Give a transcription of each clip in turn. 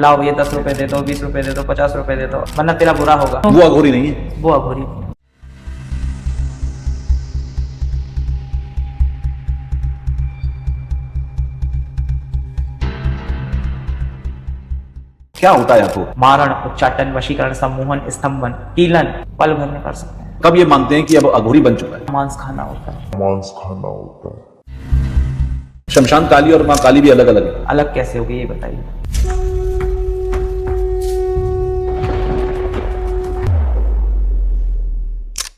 लाओ ये 10 रुपए दे दो, 20 रुपए दे दो, 50 रुपए दे दो, वरना तेरा बुरा होगा। वो अघोरी नहीं है। वो अघोरी थी। क्या होता है अघोर? मारण, उच्चाटन, वशीकरण, सम्मोहन, स्तंभन, कीलन पल भर में कर सकते हैं। कब ये मानते हैं कि अब अघोरी बन चुका है? मांस खाना होता है। शमशान काली और माँ काली भी अलग अलग है। अलग कैसे होगी ये बताइए।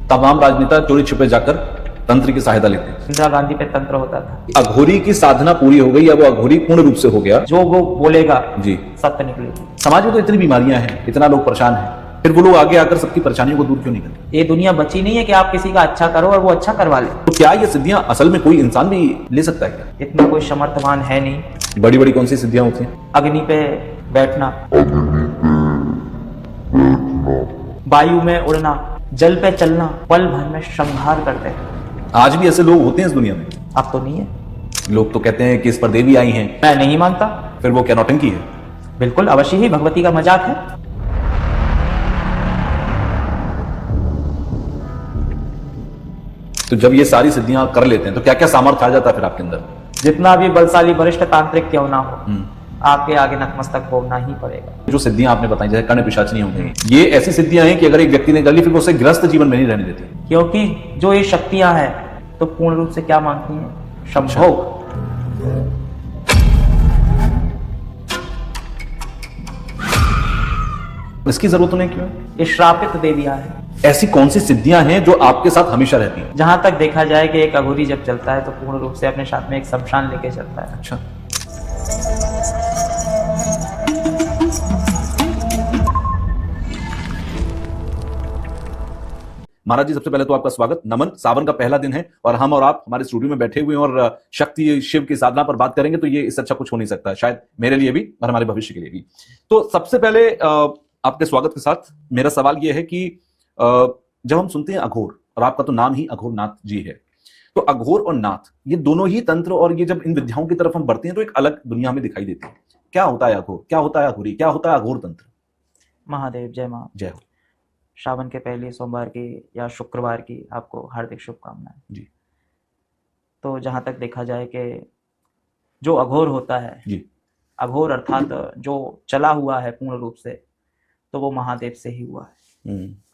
तमाम राजनेता चोरी छिपे जाकर तंत्र की सहायता लेते हैं। इंदिरा गांधी पे तंत्र होता था। अघोरी की साधना पूरी हो गई, अब वो अघोरी पूर्ण रूप से हो गया। जो वो बोलेगा जी, सत्य निकलेगी। समाज में तो इतनी बीमारियां हैं, इतना लोग परेशान हैं, फिर वो लोग आगे आकर सबकी परेशानियों को दूर क्यों नहीं करते? ये दुनिया बची नहीं है कि आप किसी का अच्छा करो और वो अच्छा करवा ले। तो क्या ये सिद्धियां असल में कोई इंसान भी ले सकता है क्या? इतना कोई समर्थवान है नहीं। बड़ी बड़ी कौन सी सिद्धियां होती हैं? अग्नि पे बैठना, वायु में उड़ना, जल पे चलना, पल भर में संहार करते हैं। आज भी ऐसे लोग होते हैं इस दुनिया में। अब तो नहीं है। लोग तो कहते हैं कि इस पर देवी आई हैं, मैं नहीं मानता। फिर वो क्या नौटंकी है? बिल्कुल अवश्य ही भगवती का मजाक है। तो जब ये सारी सिद्धियां कर लेते हैं तो क्या क्या सामर्थ्य आ जाता है फिर आपके अंदर? जितना भी बलशाली वरिष्ठ तांत्रिक क्यों ना हो, आपके आगे नतमस्तक होना ही पड़ेगा। जो सिद्धियां आपने बताई जैसे कर्ण पिशाचनी हो गई, ये ऐसी सिद्धियां हैं कि अगर एक व्यक्ति ने कर ली फिर वो उसे ग्रस्त जीवन में नहीं रहने देती। क्योंकि जो ये शक्तियां हैं तो पूर्ण रूप से क्या मांगती हैं? संभोग। इसकी जरूरत उन्हें क्यों है? ये श्रापित देवियां हैं। ऐसी कौन सी सिद्धियां हैं जो आपके साथ हमेशा रहती हैं? जहां तक देखा जाए कि एक अघोरी जब चलता है तो पूर्ण रूप से अपने साथ में एक शमशान लेके चलता है। अच्छा, महाराज जी सबसे पहले तो आपका स्वागत, नमन। सावन का पहला दिन है और हम और आप हमारे स्टूडियो में बैठे हुए हैं और शक्ति शिव की साधना पर बात करेंगे, तो ये इससे अच्छा कुछ हो नहीं सकता, शायद मेरे लिए भी और हमारे भविष्य के लिए भी। तो सबसे पहले आपके स्वागत के साथ मेरा सवाल ये है कि जब हम सुनते हैं अघोर, और आपका तो नाम ही अघोर नाथ जी है, तो अघोर और नाथ ये दोनों ही तंत्र, और ये जब इन विद्याओं की तरफ हम बढ़ते हैं तो एक अलग दुनिया में दिखाई देती है। क्या होता है अघोर, क्या होता है अघोरी, क्या होता है अघोर तंत्र? महादेव जय मां। जय हो। श्रावण के पहले सोमवार की या शुक्रवार की आपको हार्दिक शुभकामनाएं जी। तो जहां तक देखा जाए कि जो अघोर होता है जी, अघोर अर्थात जो चला हुआ है पूर्ण रूप से, तो वो महादेव से ही हुआ है।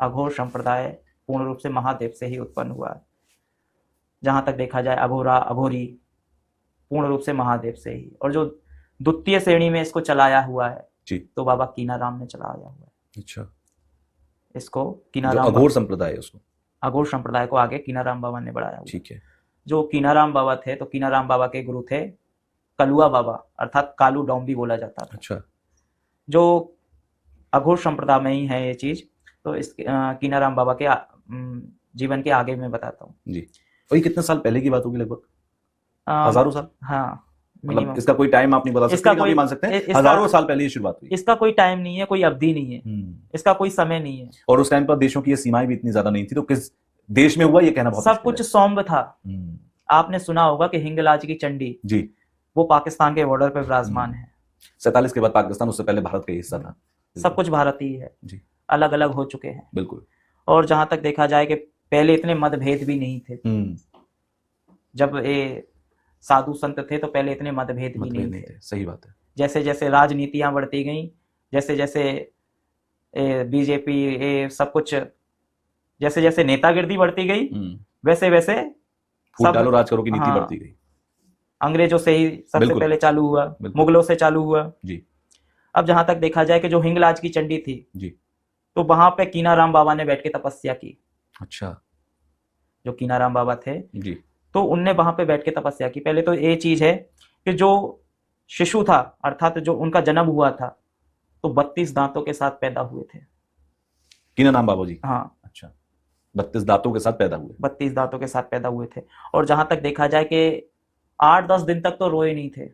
अघोर संप्रदाय पूर्ण रूप से महादेव से ही उत्पन्न हुआ है। जहां तक देखा जाए अघोरा अघोरी पूर्ण रूप से महादेव से ही, और जो द्वितीय श्रेणी में इसको चलाया हुआ है जी, तो बाबा कीनाराम ने चलाया हुआ है। अच्छा, इसको जो कीनाराम अघोर संप्रदाय है उसको, अघोर संप्रदाय को आगे कीनाराम बाबा ने बढ़ाया हुआ। ठीक है। जो कीनाराम बाबा थे तो कीनाराम बाबा के गुरु थे कलुआ बाबा, अर्थात कालू डोंबी बोला जाता था। अच्छा, जो अघोर संप्रदाय में ही है ये चीज, तो इस कीनाराम बाबा के जीवन के आगे मैं बताता हूँ जी। और ये कितने साल पहले की बात होगी? लगभग हजारों साल? हाँ, मतलब इसका कोई टाइम आप नहीं बता सकते? इसका लेकिन आप ये मान सकते हैं हजारों साल पहले ये शुरुआत हुई। इसका कोई टाइम नहीं है, कोई अवधि नहीं है, इसका कोई समय नहीं है। और उस टाइम पर देशों की ये सीमाएं भी इतनी ज्यादा नहीं थी, तो किस देश में हुआ ये कहना बहुत सब कुछ सौम्य था। आपने सुना होगा कि हिंगलाज की चंडी जी, वो पाकिस्तान के बॉर्डर पर विराजमान है। 47 के बाद पाकिस्तान, उससे पहले भारत का हिस्सा था। सब कुछ भारत ही है जी, अलग अलग हो चुके हैं। बिल्कुल। और जहां तक देखा जाए कि पहले इतने मतभेद भी नहीं थे। जब ये साधु संत थे तो पहले इतने मतभेद भी नहीं थे। सही बात है। जैसे जैसे राजनीतियां बढ़ती गई, जैसे जैसे बीजेपी ये सब कुछ, जैसे जैसे नेतागिरी बढ़ती गई, वैसे वैसे फूट डालो राज करो की नीति बढ़ती गई। अंग्रेजों से ही सबसे पहले चालू हुआ, मुगलों से चालू हुआ जी। अब जहां तक देखा जाए कि जो हिंगलाज की चंडी थी जी, तो वहां पे कीनाराम बाबा ने बैठ के तपस्या की। अच्छा, जो कीनाराम बाबा थे जी, तो उनने वहां पे बैठ के तपस्या की। पहले तो ये चीज है कि जो शिशु था अर्थात जो उनका जन्म हुआ था तो 32 दांतों के साथ पैदा हुए थे। कीनाराम बाबा जी? हाँ, अच्छा, 32 दांतों के साथ पैदा हुए। 32 दांतों के साथ पैदा हुए थे। और जहां तक देखा जाए कि 8-10 दिन तक तो रोए नहीं थे।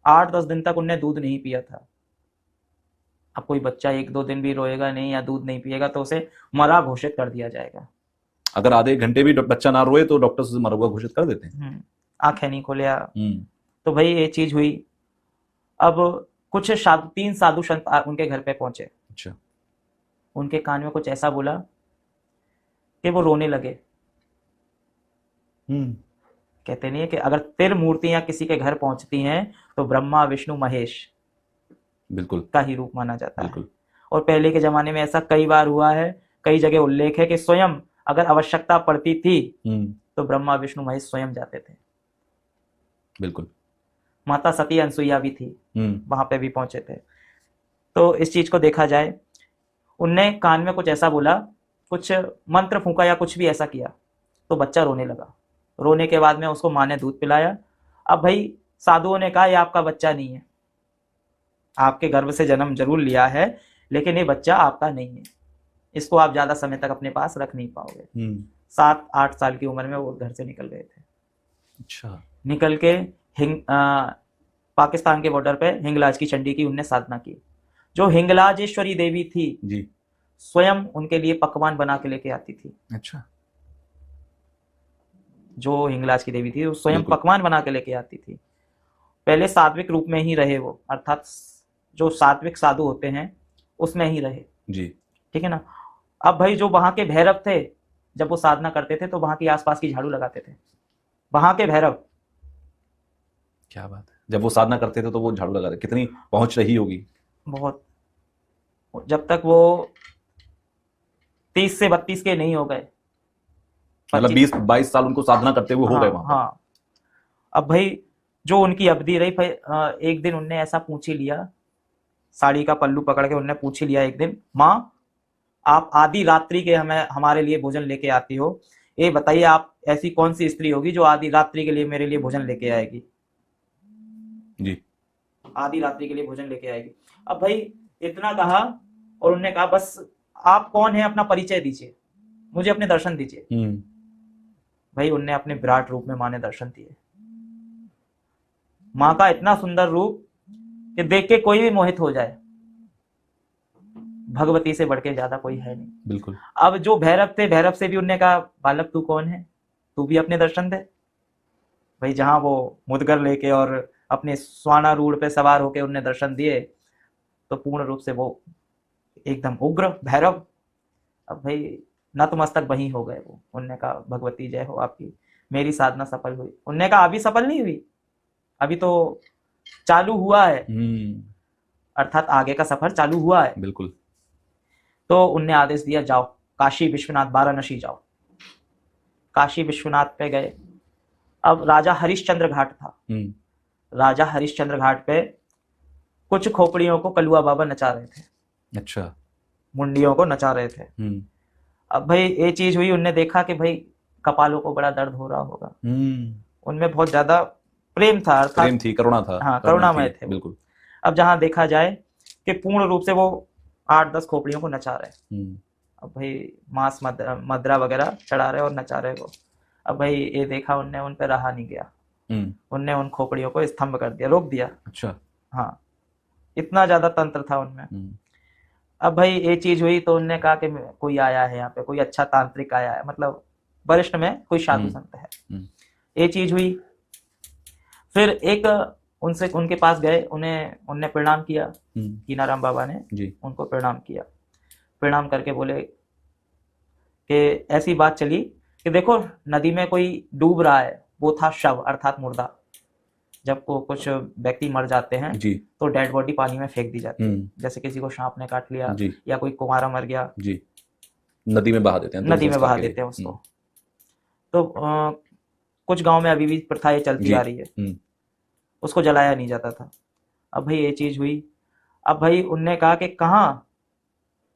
8-10 दिन तक उनने दूध नहीं पिया था। अब कोई बच्चा 1-2 दिन भी रोएगा नहीं या दूध नहीं पिएगा तो उसे मरा घोषित कर दिया जाएगा। अगर आधे घंटे भी बच्चा ना रोए तो डॉक्टर उसे मरा हुआ घोषित कर देते हैं। आंखें नहीं खोलिया तो भाई ये चीज हुई। अब कुछ 3 साधु संत उनके घर पे पहुंचे। अच्छा। उनके कान में कुछ ऐसा बोला कि वो रोने लगे। कहते नहीं है कि अगर तिर मूर्तियां किसी के घर पहुंचती हैं तो ब्रह्मा विष्णु महेश बिल्कुल का ही रूप माना जाता है। बिल्कुल। और पहले के जमाने में ऐसा कई बार हुआ है, कई जगह उल्लेख है कि स्वयं अगर आवश्यकता पड़ती थी तो ब्रह्मा विष्णु महेश स्वयं जाते थे। बिल्कुल। माता सती अनसुईया भी थी, वहां पे भी पहुंचे थे। तो इस चीज को देखा जाए, उनने कान में कुछ ऐसा बोला, कुछ मंत्र फूंका या कुछ भी ऐसा किया तो बच्चा रोने लगा। रोने के बाद में उसको माँ ने दूध पिलाया। अब भाई साधुओं ने कहा ये आपका बच्चा नहीं है, आपके गर्भ से जन्म जरूर लिया है लेकिन ये बच्चा आपका नहीं है, इसको आप ज्यादा समय तक अपने पास रख नहीं पाओगे। 7-8 साल की उम्र में वो घर से निकल गए थे। अच्छा। निकल के पाकिस्तान के बॉर्डर पे हिंगलाज की चंडी की उनने साधना की। जो हिंगलाजेश्वरी देवी थी जी, स्वयं उनके लिए पकवान बना के लेके आती थी। अच्छा। जो हिंगलाज की देवी थी वो स्वयं पकवान बना के लेके आती थी। पहले सात्विक रूप में ही रहे वो, अर्थात जो सात्विक साधु होते हैं उसमें ही रहे जी, ठीक है ना। अब भाई जो वहां के भैरव थे, जब वो साधना करते थे तो वहां की आसपास की झाड़ू लगाते थे, वहां के भैरव। क्या बात है, जब वो साधना करते थे तो वो झाड़ू लगा रहे, कितनी पहुंच रही होगी। बहुत। जब तक वो 30 से 32 के नहीं हो गए, मतलब 20-22 साल उनको साधना करते हुए हो गए वहां पर। हाँ। अब भाई जो उनकी अवधि रही, एक दिन उनने ऐसा पूछ ही लिया, साड़ी का पल्लू पकड़ के उनने पूछ ही लिया एक दिन, माँ आप आधी रात्रि के हमारे लिए भोजन लेके आती हो, ये बताइए आप ऐसी कौन सी स्त्री होगी जो आधी रात्रि के लिए मेरे लिए भोजन लेके आएगी। जी, आधी रात्रि के लिए भोजन लेके आएगी। अब भाई इतना कहा और उन्होंने कहा बस आप कौन है, अपना परिचय दीजिए, मुझे अपने दर्शन दीजिए। भाई उनने अपने विराट रूप में माँ ने दर्शन दिए। माँ का इतना सुंदर रूप कि देख के कोई भी मोहित हो जाए। भगवती से बढ़ के ज्यादा कोई है नहीं। बिल्कुल। अब जो भैरव थे, भैरव से भी उनने कहा बालक तू कौन है, तू भी अपने दर्शन दे। भाई जहां वो मुदगर लेके और अपने स्वानारूढ़ पे सवार होके उनने दर्शन दिए तो पूर्ण रूप से वो एकदम उग्र भैरव। अब भाई नतमस्तक वहीं हो गए वो। उनने कहा भगवती जय हो आपकी, मेरी साधना सफल हुई। उनने कहा अभी सफल नहीं हुई, अभी तो चालू हुआ है, अर्थात आगे का सफर चालू हुआ है। बिल्कुल। तो उनने आदेश दिया जाओ काशी विश्वनाथ वाराणसी जाओ। काशी विश्वनाथ पे गए। अब राजा हरिश्चंद्र घाट था। राजा हरिश्चंद्र घाट पे कुछ खोपड़ियों को कलुआ बाबा नचा रहे थे। अच्छा। मुंडियों को नचा रहे थे। अब भाई ये चीज हुई, उनने देखा कि भाई कपालों को बड़ा दर्द हो रहा होगा। उनमें बहुत ज्यादा प्रेम था, अर्थात प्रेम थी, करुणा था। हाँ, करुणामय थे बिल्कुल। अब जहां देखा जाए कि पूर्ण रूप से वो 8-10 खोपड़ियों को नचा रहे। अब भाई मांस मदरा वगैरह चढ़ा रहे और नचा रहे वो। अब भाई ये देखा उनने, उन पर रहा नहीं गया। उनने उन खोपड़ियों को स्तंभ कर दिया, रोक दिया। अच्छा। हाँ, इतना ज्यादा तंत्र था उनमें। अब भाई ये चीज हुई तो उनने कहा कि कोई आया है यहाँ पे, कोई अच्छा तांत्रिक आया है, मतलब वरिष्ठ में कोई साधु संत है। ये चीज हुई। फिर एक उनके पास गए, उनने प्रणाम किया। कीनाराम बाबा ने उनको प्रणाम किया। प्रणाम करके बोले कि ऐसी बात चली कि देखो नदी में कोई डूब रहा है, वो था शव अर्थात मुर्दा। जब को कुछ व्यक्ति मर जाते हैं तो डेड बॉडी पानी में फेंक दी जाती है। जैसे किसी को सांप ने काट लिया या कोई कुंवारा मर गया, नदी में बहा देते हैं। नदी में बहा देते हैं उसको। तो कुछ गांव में अभी भी प्रथाएं चलती आ रही है, उसको जलाया नहीं जाता था। अब भाई ये चीज हुई। अब भाई उनने कहा कि कहाँ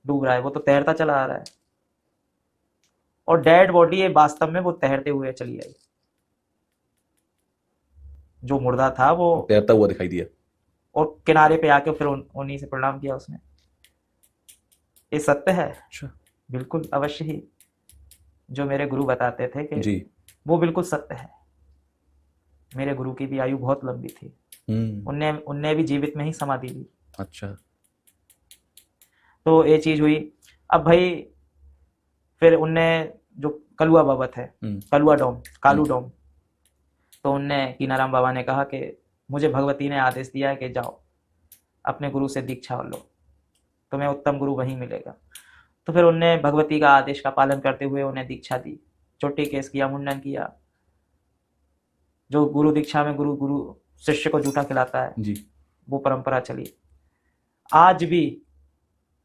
डूब रहा है, वो तो तैरता चला आ रहा है। और डेड बॉडी वास्तव में वो तैरते हुए चली आई। जो मुर्दा था वो तैरता हुआ दिखाई दिया और किनारे पे आके फिर उन्हीं से प्रणाम किया उसने। ये सत्य है। अच्छा। बिल्कुल अवश्य ही, जो मेरे गुरु बताते थे कि जी, वो बिल्कुल सत्य है। मेरे गुरु की भी आयु बहुत लंबी थी। उनने भी जीवित में ही समाधि ली। अच्छा। तो ये चीज हुई। अब भाई फिर उनने जो कलुआ बाबा थे, कलुआ डोम, कालू डोम, तो उनने कीनाराम बाबा ने कहा कि मुझे भगवती ने आदेश दिया है कि जाओ अपने गुरु से दीक्षा लो, तुम्हें उत्तम गुरु वहीं मिलेगा। तो फिर उनने भगवती का आदेश का पालन करते हुए उन्हें दीक्षा दी, चोटी केस किया, मुंडन किया। जो गुरु दीक्षा में गुरु शिष्य को जूठा खिलाता है जी, वो परंपरा चली। आज भी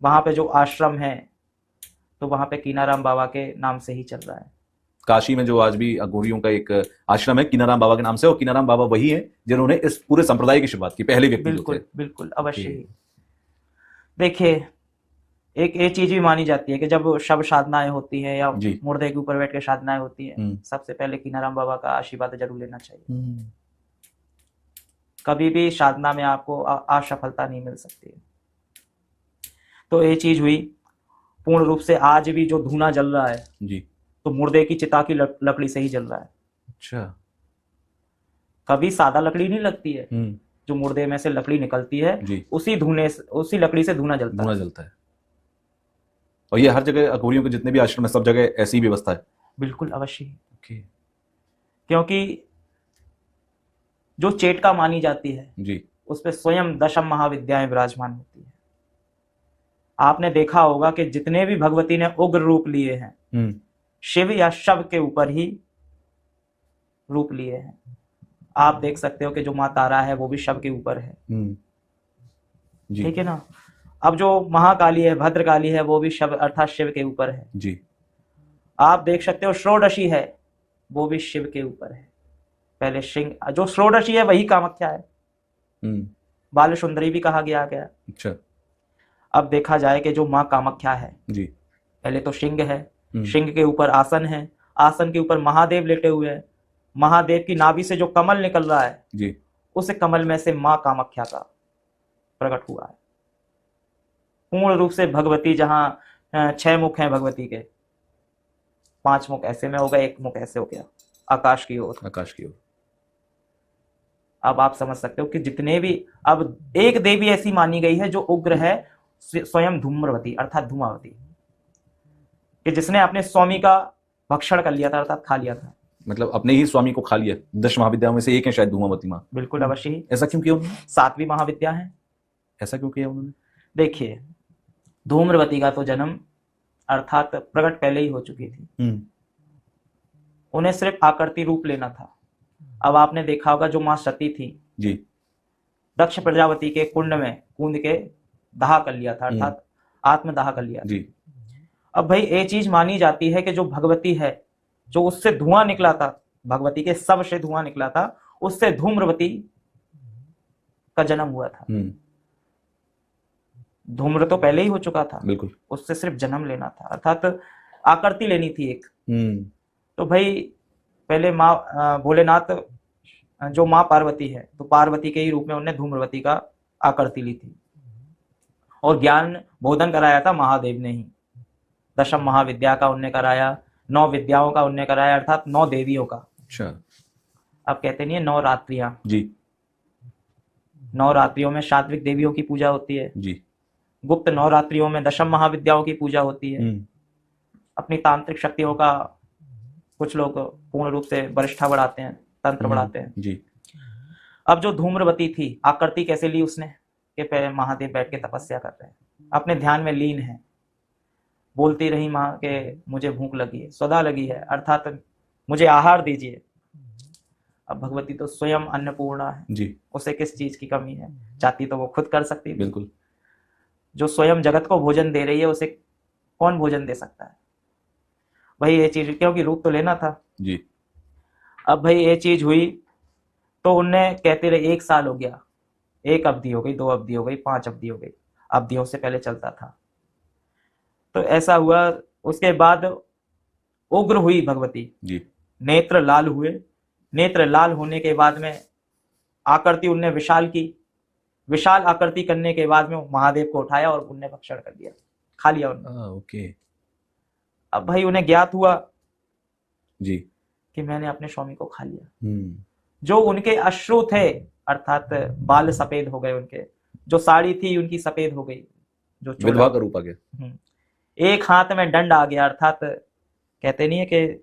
वहां पे जो आश्रम है तो वहां पे कीनाराम बाबा के नाम से ही चल रहा है। काशी में जो आज भी अघोरियों का एक आश्रम है कीनाराम बाबा के नाम से, और कीनाराम बाबा वही हैं जिन्होंने इस पूरे संप्रदाय की शुरुआत की, पहले व्यक्ति जो थे। बिल्कुल बिल्कुल अवश्य ही। देखिए एक ये चीज भी मानी जाती है कि जब शव साधनाएं होती है या जी। मुर्दे के ऊपर बैठ के साधनाएं होती है, सबसे पहले कीनाराम बाबा का आशीर्वाद जरूर लेना चाहिए। कभी भी साधना में आपको असफलता नहीं मिल सकती है। तो ये चीज हुई। पूर्ण रूप से आज भी जो धुआं जल रहा है जी, तो मुर्दे की चिता की लकड़ी से ही जल रहा है। अच्छा, कभी सादा लकड़ी नहीं लगती है, जो मुर्दे में से लकड़ी निकलती है जी, उसी लकड़ी से धुआं जलता है। और ये हर जगह अघोरियों के जितने भी आश्रम है सब जगह ऐसी व्यवस्था है। बिल्कुल अवश्य ही। ओके। क्योंकि जो चेटका मानी जाती है जी, उस पे स्वयं दशम महाविद्याएं विराजमान होती है। आपने देखा होगा कि जितने भी भगवती ने उग्र रूप लिए हैं शिव या शव के ऊपर ही रूप लिए हैं। आप देख सकते हो कि जो माँ तारा है वो भी शव के ऊपर है, ठीक है ना। अब जो महाकाली है, भद्रकाली है, वो भी शव अर्थात शिव के ऊपर है जी। आप देख सकते हो षोडशी है वो भी शिव के ऊपर है। पहले सिंह, जो षोडशी है वही कामाख्या है, बाल सुंदरी भी कहा गया। अच्छा। अब देखा जाए कि जो माँ कामाख्या है जी, पहले तो सिंह है, सिंह के ऊपर आसन है, आसन के ऊपर महादेव लेटे हुए हैं। महादेव की नाभि से जो कमल निकल रहा है जी, उस कमल में से माँ कामाख्या का प्रकट हुआ है। पूर्ण रूप से भगवती, जहां 6 मुख हैं भगवती के, 5 मुख ऐसे में हो गए, 1 मुख ऐसे हो गया आकाश की ओर। अब आप समझ सकते हो कि जितने भी, अब एक देवी ऐसी मानी गई है जो उग्र है, स्वयं धूम्रवती अर्थात धूमावती, कि जिसने अपने स्वामी का भक्षण कर लिया था अर्थात खा लिया था। मतलब अपने ही स्वामी को खा लिया। 10 महाविद्याओं में से एक है शायद धूमावती माँ। बिल्कुल अवश्य ही। ऐसा क्यों किया उन्होंने? 7वीं महाविद्या है। ऐसा क्यों किया उन्होंने? देखिए धूम्रवती का तो जन्म अर्थात प्रकट पहले ही हो चुकी थी, उन्हें सिर्फ आकृति रूप लेना था। अब आपने देखा होगा जो मां सती थी जी, दक्ष प्रजापति के कुंड में कूद के दाह कर लिया था अर्थात आत्मदाह कर लिया था जी। अब भाई ये चीज मानी जाती है कि जो भगवती है, जो उससे धुआं निकला था, भगवती के सब से धुआं निकला था, उससे धूम्रवती का जन्म हुआ था। धूम्र तो पहले ही हो चुका था, बिल्कुल, उससे सिर्फ जन्म लेना था अर्थात आकृति लेनी थी एक। तो भाई पहले माँ भोलेनाथ, जो माँ पार्वती है, तो पार्वती के ही रूप में उन्होंने धूम्रवती का आकृति ली थी और ज्ञान बोधन कराया था महादेव ने ही। दशम महाविद्या का उनने कराया, 9 विद्याओं का उनने कराया अर्थात 9 देवियों का। अच्छा। अब कहते नहीं है 9 रात्रियां जी, 9 रात्रियों में सात्विक देवियों की पूजा होती है जी, गुप्त 9 रात्रियों में दशम महाविद्याओं की पूजा होती है। अपनी तांत्रिक शक्तियों का कुछ लोग पूर्ण रूप से वरिष्ठा बढ़ाते हैं, तंत्र बढ़ाते हैं जी। अब जो धूम्रवती थी, आकृति कैसे ली उसने, कि पहले महादेव बैठ के तपस्या कर रहे हैं, अपने ध्यान में लीन है, बोलती रही माँ के मुझे भूख लगी है, सदा लगी है अर्थात मुझे आहार दीजिए। अब भगवती तो स्वयं अन्नपूर्णा है जी, उसे किस चीज की कमी है, चाहती तो वो खुद कर सकती है। बिल्कुल। जो स्वयं जगत को भोजन दे रही है उसे कौन भोजन दे सकता है। भाई ये चीज, क्योंकि रूप तो लेना था जी। अब भाई ये चीज हुई तो उनने कहते रहे 1 साल हो गया, 1 अवधि हो गई, 2 अवधि हो गई, 5 अवधि हो गई, अवधियों से पहले चलता था। तो ऐसा हुआ, उसके बाद उग्र हुई भगवती जी, नेत्र लाल हुए, नेत्र लाल होने के बाद में आकृति उनने विशाल की, विशाल आकृति करने के बाद में महादेव को उठाया और उनने भक्षण कर दिया, खा लिया उन्होंने। ओके। अब भाई उन्हें ज्ञात हुआ जी कि मैंने अपने स्वामी को खा लिया। जो उनके अश्रु थे अर्थात बाल सफेद हो गए, उनके जो साड़ी थी उनकी सफेद हो गई, जो विधवा का रूप आ गया। एक हाथ में दंड आ गया अर्थात कहते नहीं है कि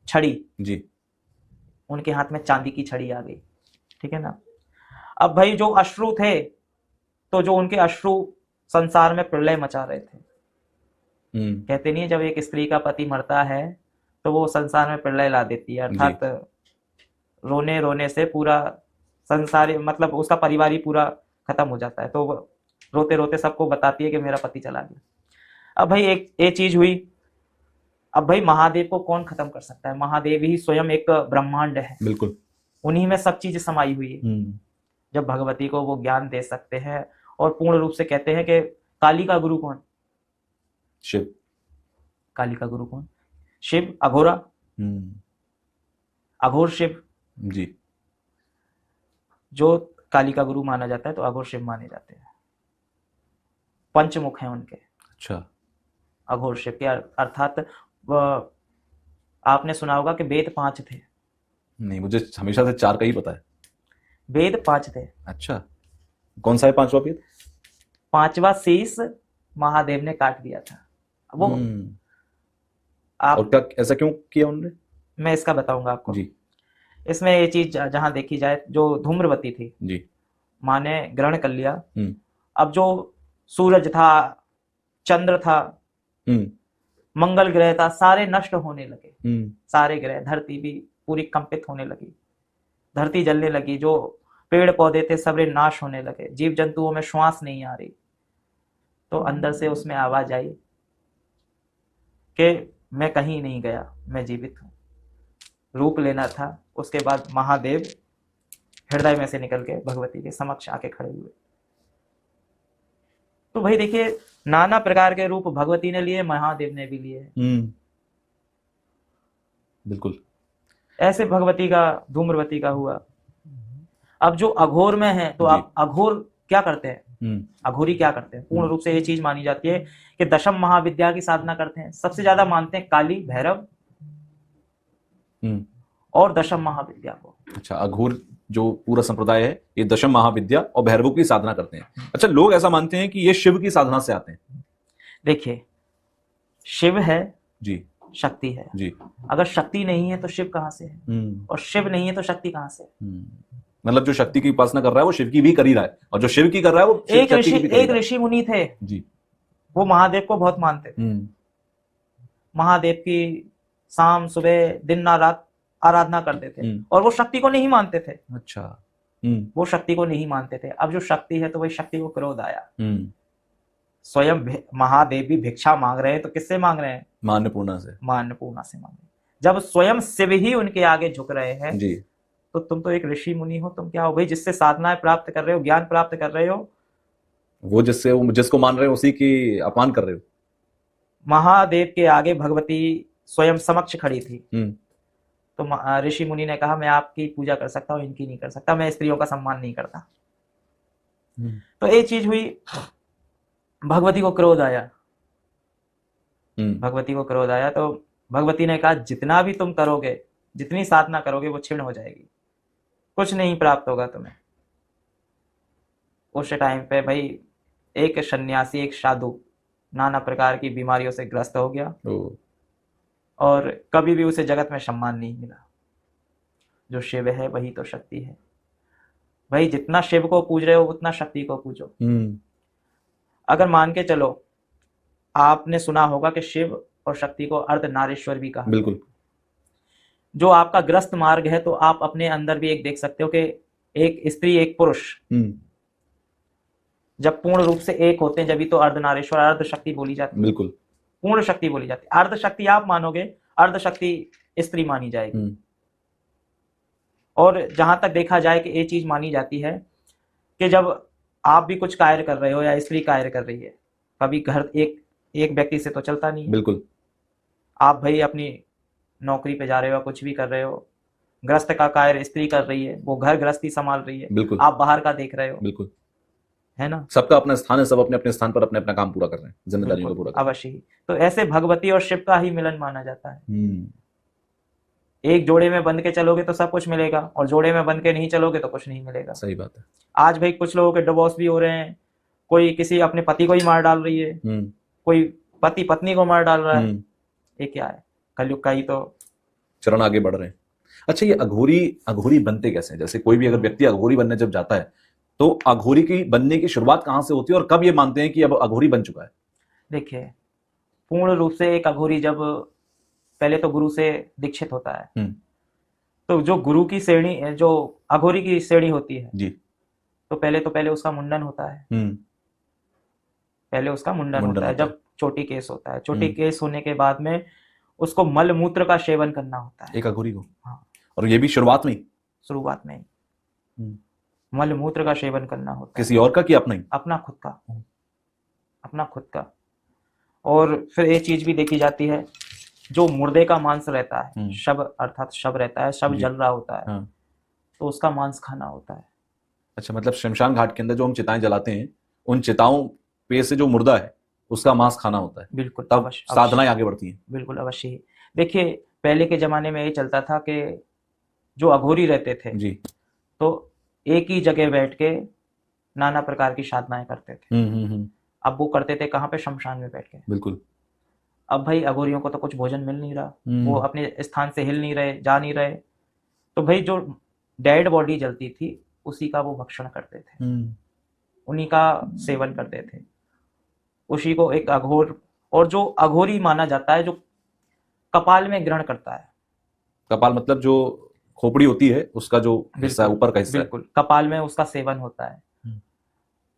छड़ी, जी, उनके हाथ में चांदी की छड़ी आ गई, ठीक है ना। अब भाई जो अश्रु थे तो जो उनके अश्रु संसार में प्रलय मचा रहे थे। कहते नहीं है जब एक स्त्री का पति मरता है तो वो संसार में प्रलय ला देती है, अर्थात रोने रोने से पूरा संसार, मतलब उसका परिवार ही पूरा खत्म हो जाता है। तो वो रोते रोते सबको बताती है कि मेरा पति चला गया। अब भाई एक चीज हुई, अब भाई महादेव को कौन खत्म कर सकता है? महादेव ही स्वयं एक ब्रह्मांड है, बिल्कुल, उन्हीं में सब चीज समाई हुई है। जब भगवती को वो ज्ञान दे सकते हैं और पूर्ण रूप से कहते हैं कि काली का गुरु कौन? शिव। काली का गुरु कौन? शिव। अघोरा, अघोर शिव जी। जो काली का गुरु माना जाता है तो अघोर शिव माने जाते हैं। पंचमुख हैं उनके। अच्छा। अघोर शिव के अर्थात आपने सुना होगा कि वेद 5 थे। नहीं, मुझे हमेशा से 4 का ही पता है। वेद 5 थे। अच्छा, कौन सा है 5वां वेद? 5वां शीश महादेव ने काट दिया था वो। और क्या, ऐसा क्यों किया उन्होंने? मैं इसका बताऊंगा आपको जी। इसमें ये चीज जहां देखी जाए, जो धूम्रवती थी जी, माँ ने ग्रहण कर लिया। अब जो सूरज था, चंद्र था, मंगल ग्रह था, सारे नष्ट होने लगे। सारे ग्रह, धरती भी पूरी कंपित होने लगी, धरती जलने लगी, जो पेड़ पौधे थे सबरे नाश होने लगे, जीव जंतुओं में श्वास नहीं आ रही। तो अंदर से उसमें आवाज आई कि मैं कहीं नहीं गया, मैं जीवित हूं। रूप लेना था। उसके बाद महादेव हृदय में से निकल के भगवती के समक्ष आके खड़े हुए। तो भाई देखिए, नाना प्रकार के रूप भगवती ने लिए, महादेव ने भी लिए। बिल्कुल। ऐसे भगवती का, धूम्रवती का हुआ। अब जो अघोर में है, तो आप अघोर क्या करते हैं? अघोरी क्या करते हैं? पूर्ण रूप से ये चीज मानी जाती है कि दशम महाविद्या की साधना करते हैं। सबसे ज्यादा मानते हैं काली, भैरव और दशम महाविद्या को। अच्छा, अघोर जो पूरा संप्रदाय है ये दशम महाविद्या और भैरवों की साधना करते हैं। अच्छा, लोग ऐसा मानते हैं कि ये शिव की साधना से आते हैं। देखिए, शिव है जी, शक्ति है जी। अगर शक्ति नहीं है तो शिव कहां से है? और शिव नहीं है तो शक्ति कहां से? मतलब जो शक्ति की उपासना कर रहा है वो शिव की भी कर ही रहा है, और जो शिव की कर रहा है वो एक ऋषि मुनि थे जी, वो महादेव को बहुत मानते थे। महादेव की शाम सुबह दिन रात आराधना करते थे, और वो शक्ति को नहीं मानते थे। अच्छा। वो शक्ति को नहीं मानते थे। अब जो शक्ति है तो वही शक्ति को क्रोध आया। स्वयं महादेव भी भिक्षा मांग रहे हैं, तो किससे मांग रहे हैं? मान्यपूर्णा से। मान्यपूर्णा से मांग रहे हैं। जब स्वयं शिव ही उनके आगे झुक रहे हैं जी, तो तुम तो एक ऋषि मुनि हो, तुम क्या हो भाई? जिससे साधनाएं प्राप्त कर रहे हो, ज्ञान प्राप्त कर रहे हो, वो जिसको मान रहे हो उसी की अपमान कर रहे हो। महादेव के आगे भगवती स्वयं समक्ष खड़ी थी। तो ऋषि मुनि ने कहा मैं आपकी पूजा कर सकता हूं, इनकी नहीं कर सकता, मैं स्त्रियों का सम्मान नहीं करता। तो एक चीज हुई, भगवती को क्रोध आया। भगवती को क्रोध आया तो भगवती ने कहा जितना भी तुम करोगे, जितनी साधना करोगे वो क्षीण हो जाएगी, कुछ नहीं प्राप्त होगा तुम्हें। उस टाइम पे भाई एक सन्यासी, एक साधु नाना प्रकार की बीमारियों से ग्रस्त हो गया, और कभी भी उसे जगत में सम्मान नहीं मिला। जो शिव है वही तो शक्ति है भाई। जितना शिव को पूज रहे हो उतना शक्ति को पूजो। अगर मान के चलो, आपने सुना होगा कि शिव और शक्ति को अर्धनारीश्वर भी कहा। बिल्कुल। जो आपका ग्रस्त मार्ग है, तो आप अपने अंदर भी एक देख सकते हो कि एक स्त्री एक पुरुष जब पूर्ण रूप से एक होते हैं, जब भी तो अर्धनारीश्वर, अर्ध शक्ति बोली जाती है। बिल्कुल। पूर्ण शक्ति बोली जाती है। अर्ध शक्ति आप मानोगे, अर्ध शक्ति स्त्री मानी जाएगी। और जहां तक देखा जाए कि ये चीज मानी जाती है कि जब आप भी कुछ कार्य कर रहे हो या स्त्री कार्य कर रही है, कभी घर एक व्यक्ति से तो चलता नहीं है। बिल्कुल। आप भाई अपनी नौकरी पे जा रहे हो, कुछ भी कर रहे हो, गृहस्थ का कार्य स्त्री कर रही है, वो घर गृहस्थी संभाल रही है। बिल्कुल। आप बाहर का देख रहे हो। बिल्कुल, है ना? सबका अपना स्थान है, सब अपने अपने स्थान पर अपने अपना काम पूरा कर रहे हैं, जिम्मेदारियों को पूरा कर रहे हैं। अवश्य ही। तो ऐसे भगवती और शिव का ही मिलन माना जाता है। एक जोड़े में बंध के चलोगे तो सब कुछ मिलेगा, और जोड़े में बंध के नहीं चलोगे तो कुछ नहीं मिलेगा। सही बात है। आज भाई कुछ लोगों के डिवोर्स भी हो रहे हैं, कोई किसी अपने पति को ही मार डाल रही है, कोई पति पत्नी को मार डाल रहा है। ये क्या है? कलयुग का ही तो चरण आगे बढ़ रहे हैं। अच्छा, ये अघोरी बनते कैसे हैं? जैसे कोई भी अगर व्यक्ति अघोरी बनने जब जाता है तो अघोरी की बनने की शुरुआत कहां से होती है और कब ये मानते हैं कि अब अघोरी बन चुका है? देखिए, पूर्ण रूप से एक अघोरी जब पहले तो गुरु से दीक्षित होता है, तो जो गुरु की श्रेणी, जो अघोरी की श्रेणी होती है जी, तो पहले उसका मुंडन होता है। पहले उसका मुंडन होता है, जब चोटी केस होता है। चोटी केस होने के बाद में उसको मल मूत्र का सेवन करना होता है, एक अघोरी को। हाँ, और ये भी शुरुआत में मल मूत्र का सेवन करना होता है। किसी और का कि अपना ही? अपना खुद का। और फिर एक चीज भी देखी जाती है, जो मुर्दे का मांस रहता है, शव अर्थात शव रहता है, शव जल रहा होता है, हाँ। तो उसका मांस खाना होता है। अच्छा, मतलब शमशान घाट के अंदर जो हम चिताएं जलाते हैं, उन चिताओं पे से जो मुर्दा है उसका मांस खाना होता है। बिल्कुल, तब साधनाएं आगे बढ़ती हैं। बिल्कुल अवश्य ही। देखिए, पहले के जमाने में ये चलता था कि जो अघोरी रहते थे जी, तो एक ही जगह बैठ के नाना प्रकार की साधनाएं करते थे। अब वो करते थे कहाँ पे? शमशान में बैठ के। बिल्कुल। अब भाई अघोरियों को तो कुछ भोजन मिल नहीं रहा, वो अपने स्थान से हिल नहीं रहे, जा नहीं रहे, तो भाई जो डेड बॉडी जलती थी उसी का वो भक्षण करते थे, उन्हीं का सेवन करते थे, उसी को एक अघोर। और जो अघोरी माना जाता है, जो कपाल में ग्रहण करता है। कपाल मतलब जो खोपड़ी होती है उसका जो हिस्सा है, ऊपर का हिस्सा। बिल्कुल, कपाल में उसका सेवन होता है।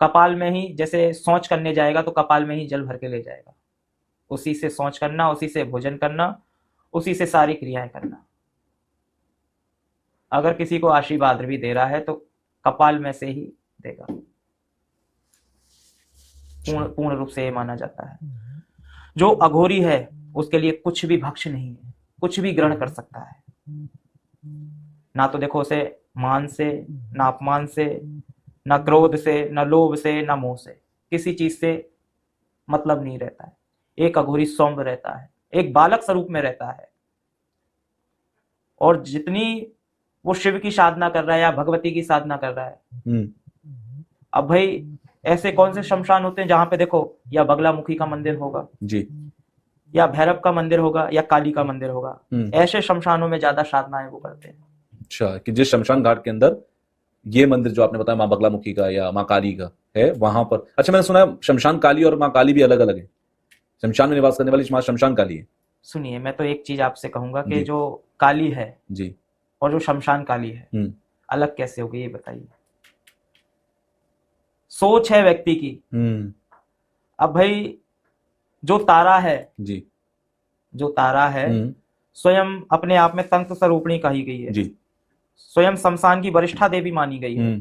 कपाल में ही, जैसे शौच करने जाएगा तो कपाल में ही जल भर के ले जाएगा, उसी से शौच करना, उसी से भोजन करना, उसी से सारी क्रियाएं करना। अगर किसी को आशीर्वाद भी दे रहा है तो कपाल में से ही देगा। पूर्ण रूप से ये माना जाता है। जो अघोरी है उसके लिए कुछ भी भक्ष नहीं है, कुछ भी ग्रहण कर सकता है। ना तो देखो उसे मान से, ना अपमान से, ना क्रोध से, ना लोभ से, ना मोह से, किसी चीज से मतलब नहीं रहता है। एक अघोरी सौम्य रहता है, एक बालक स्वरूप में रहता है, और जितनी वो शिव की साधना कर रहा है या भगवती की साधना कर रहा है। अब भाई ऐसे कौन से शमशान होते हैं जहां पे देखो या बगलामुखी का मंदिर होगा जी, या भैरव का मंदिर होगा या काली का मंदिर होगा, ऐसे शमशानों में ज्यादा साधनाएं वो करते हैं। अच्छा, कि जिस शमशान घाट के अंदर ये मंदिर जो आपने बताया माँ बगलामुखी का या माँ काली का है, वहां पर, अच्छा मैंने सुना है शमशान काली और माँ काली भी अलग अलग है। शमशान में निवास करने वाली माँ शमशान काली है। सुनिए, मैं तो एक चीज आपसे कहूंगा कि जो काली है जी और जो शमशान काली है अलग कैसे होगी, ये बताइए। सोच है व्यक्ति की। अब भाई जो तारा है जी, जो तारा है स्वयं अपने आप में तंत्र स्वरूपिणी कही गई है जी, स्वयं शमशान की वरिष्ठा देवी मानी गई है।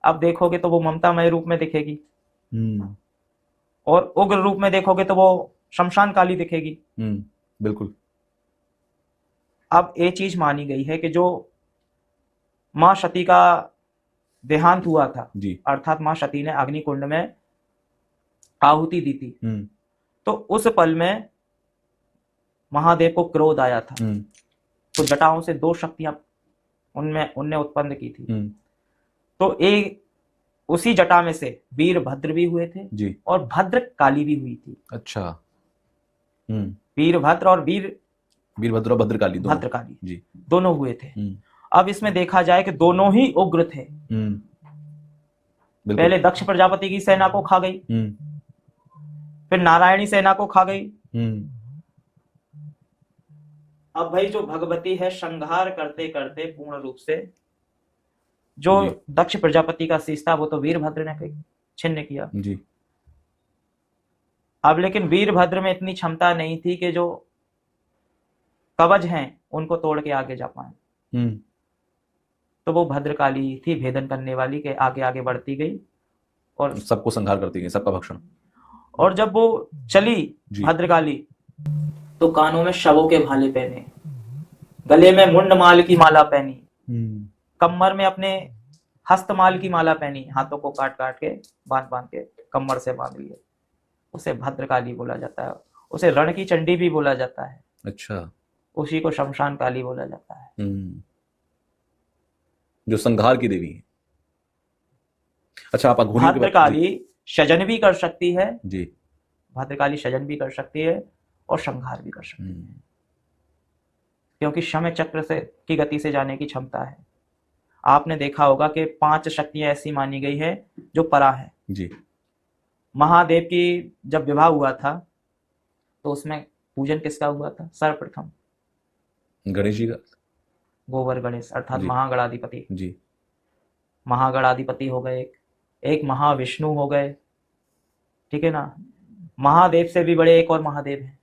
अब देखोगे तो वो ममतामय रूप में दिखेगी, और उग्र रूप में देखोगे तो वो शमशान काली दिखेगी। बिल्कुल। अब ये चीज मानी गई है कि जो मां सती का देहांत हुआ था, अर्थात मां सती ने अग्निकुंड में आहुति दी थी, तो उस पल में महादेव को क्रोध आया था, तो जटाओं से दो शक्तियां उनने उत्पन्न की थी। तो एक उसी जटा में से वीरभद्र भी हुए थे जी, और भद्र काली भी हुई थी। अच्छा। वीरभद्र और वीरभद्र और भद्रकाली जी दोनों हुए थे। अब इसमें देखा जाए कि दोनों ही उग्र थे। पहले दक्ष प्रजापति की सेना को खा गई, फिर नारायणी सेना को खा गई। अब भाई जो भगवती है संहार करते करते पूर्ण रूप से जो दक्ष प्रजापति का शीश था वो तो वीरभद्र ने छिन्न किया जी। अब लेकिन वीरभद्र में इतनी क्षमता नहीं थी कि जो कवच हैं उनको तोड़ के आगे जा पाए। तो वो भद्रकाली थी भेदन करने वाली के आगे आगे बढ़ती गई और सबको संहार करती गई, सबका भक्षण। और जब वो चली भद्रकाली तो कानों में शवों के भाले पहने, गले में मुंडमाल की माला पहनी, कमर में अपने हस्तमाल की माला पहनी, हाथों को काट काट के बांध के कमर से बांध लिए। उसे भद्रकाली बोला जाता है, उसे रण की चंडी भी बोला जाता है। अच्छा, उसी को शमशान काली बोला जाता है, जो संहार की देवी है। अच्छा, आप भद्रकाली सजन भी कर सकती है जी, भद्रकाली सजन भी कर सकती है और संहार भी कर सकती है, क्योंकि समय चक्र से की गति से जाने की क्षमता है। आपने देखा होगा कि 5 शक्तियां ऐसी मानी गई है जो परा है जी। महादेव की जब विवाह हुआ था तो उसमें पूजन किसका हुआ था? सर्वप्रथम गणेश जी का। गोबर गणेश अर्थात जी। महागणाधिपति। जी। महागणाधिपति हो गए, एक महाविष्णु हो गए, ठीक है ना। महादेव से भी बड़े एक और महादेव हैं,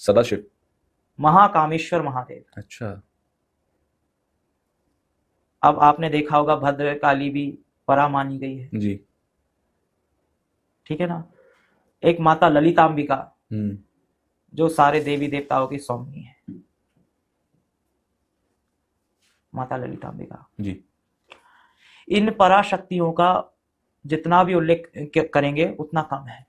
सदाशिव। महाकामेश्वर महादेव। अच्छा। अब आपने देखा होगा भद्रकाली भी परा मानी गई है, जी। ठीक है ना। एक माता ललितांबिका जो सारे देवी देवताओं की स्वामी है, माता ललितांबिका जी। इन पराशक्तियों का जितना भी उल्लेख करेंगे उतना कम है,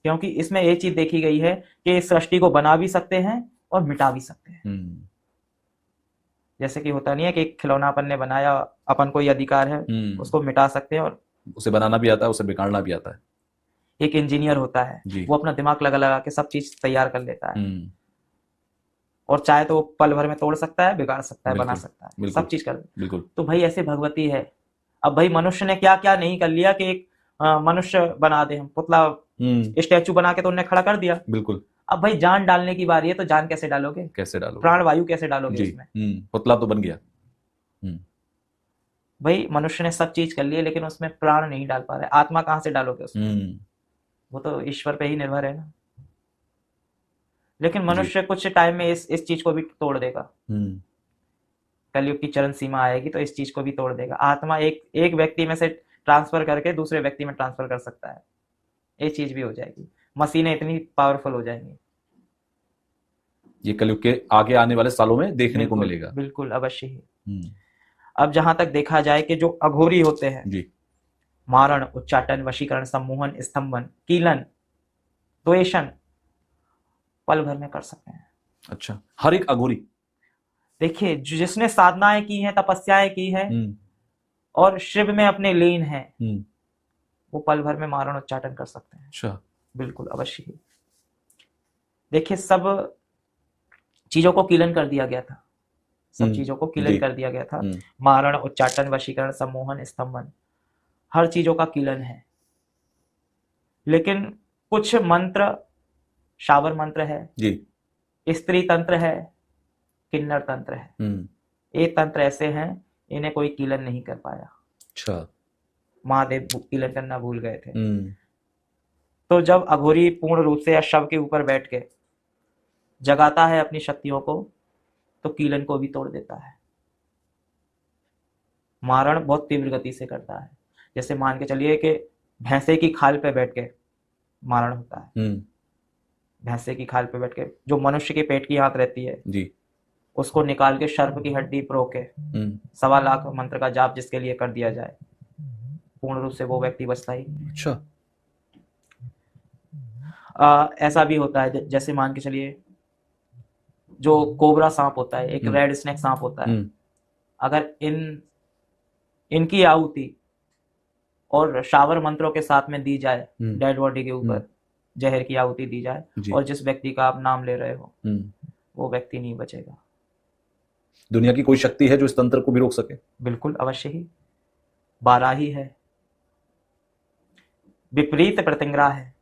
क्योंकि इसमें एक चीज देखी गई है कि इस सृष्टि को बना भी सकते हैं और मिटा भी सकते हैं। जैसे कि होता नहीं है कि एक खिलौना अपन ने बनाया, अपन को ये अधिकार है, उसको मिटा सकते हैं और उसे बनाना भी आता है, उसे बिगाड़ना भी आता है। एक इंजीनियर होता है, वो अपना दिमाग लगा लगा के सब चीज तैयार कर लेता है, और चाहे तो वो पल भर में तोड़ सकता है, बिगाड़ सकता है, बना सकता है, सब चीज कर। बिल्कुल। तो भाई ऐसे भगवती है। अब भाई मनुष्य ने क्या क्या नहीं कर लिया कि एक मनुष्य बना दे, हम पुतला स्टैचू बना के तो उन्हें खड़ा कर दिया। बिल्कुल। अब भाई जान डालने की बारी है, तो जान कैसे डालोगे? कैसे डालोगे? प्राण वायु कैसे डालोगे उसमें? पुतला तो बन गया। भाई मनुष्य ने सब चीज कर ली, लेकिन उसमें प्राण नहीं डाल पा रहे, आत्मा कहां से डालोगे उसमें? वो तो ईश्वर पे ही निर्भर है ना। लेकिन मनुष्य कुछ टाइम में इस चीज को भी तोड़ देगा। कलयुग की चरण सीमा आएगी तो इस चीज को भी तोड़ देगा। आत्मा एक व्यक्ति में से ट्रांसफर करके दूसरे व्यक्ति में ट्रांसफर कर सकता है, ये चीज भी हो जाएगी। मशीनें इतनी पावरफुल हो जाएंगी, ये कलयुग के आगे आने वाले सालों में देखने को मिलेगा। बिल्कुल अवश्य ही। अब जहां तक देखा जाए कि जो अघोरी होते हैं जी, मारण, उच्चाटन, वशीकरण, सम्मोहन, स्तंभन, कीलन, द्वेषण पल भर में कर सकते हैं। अच्छा, हर एक अघोरी देखिए जिसने साधनाएं की हैं, तपस्याएं की हैं और शिव में अपने लीन है, वो पल भर में मारण उच्चाटन कर सकते हैं। अच्छा, बिल्कुल अवश्य ही। देखिए सब चीजों को कीलन कर दिया गया था, सब चीजों को कीलन कर दिया गया था। मारण, उच्चाटन, वशीकरण, सम्मोहन, स्तंभन, हर चीजों का कीलन है। लेकिन कुछ मंत्र, शावर मंत्र है जी, स्त्री तंत्र है, किन्नर तंत्र है, ये तंत्र ऐसे हैं इन्हें कोई कीलन नहीं कर पाया। अच्छा, महादेव कीलन करना भूल गए थे। तो जब अघोरी पूर्ण रूप से या शव के ऊपर बैठ के जगाता है अपनी शक्तियों को, तो कीलन को भी तोड़ देता है। मारण बहुत तीव्र गति से करता है। जैसे मान के चलिए कि भैंसे की खाल पे बैठ के मारण होता है। भैंसे की खाल पे बैठ के जो मनुष्य के पेट की आंत रहती है जी, उसको निकाल के सर्प की हड्डी प्रो के 1.25 लाख मंत्र का जाप जिसके लिए कर दिया जाए, पूर्ण रूप से वो व्यक्ति बचता ही। अच्छा, ऐसा भी होता है जैसे मान के चलिए जो कोबरा सांप होता है, एक रेड स्नेक सांप होता है, अगर इनकी आहुति और शावर मंत्रों के साथ में दी जाए, डेड बॉडी के ऊपर जहर की आहुति दी जाए और जिस व्यक्ति का आप नाम ले रहे हो वो व्यक्ति नहीं बचेगा। दुनिया की कोई शक्ति है जो इस तंत्र को भी रोक सके? बिल्कुल अवश्य ही। बाराही है, विपरीत प्रतिंग्रा है,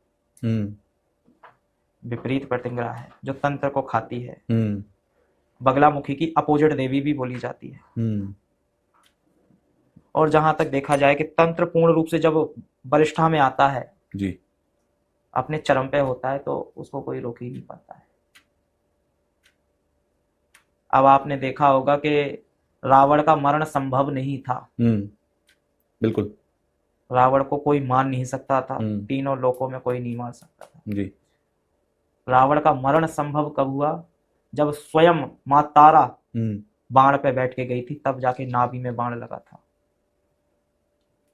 विपरीत प्रतिंग्रा है जो तंत्र को खाती है। बगलामुखी की अपोजिट देवी भी बोली जाती है। और जहां तक देखा जाए कि तंत्र पूर्ण रूप से जब बलिष्ठा में आता है जी, अपने चरम पे होता है, तो उसको कोई रोक ही नहीं पाता है। अब आपने देखा होगा कि रावण का मरण संभव नहीं था। बिल्कुल, रावण को कोई मार नहीं सकता था, तीनों लोकों में कोई नहीं मार सकता था जी। रावण का मरण संभव कब हुआ? जब स्वयं मां तारा बाण पे बैठ के गई थी, तब जाके नाभि में बाण लगा था,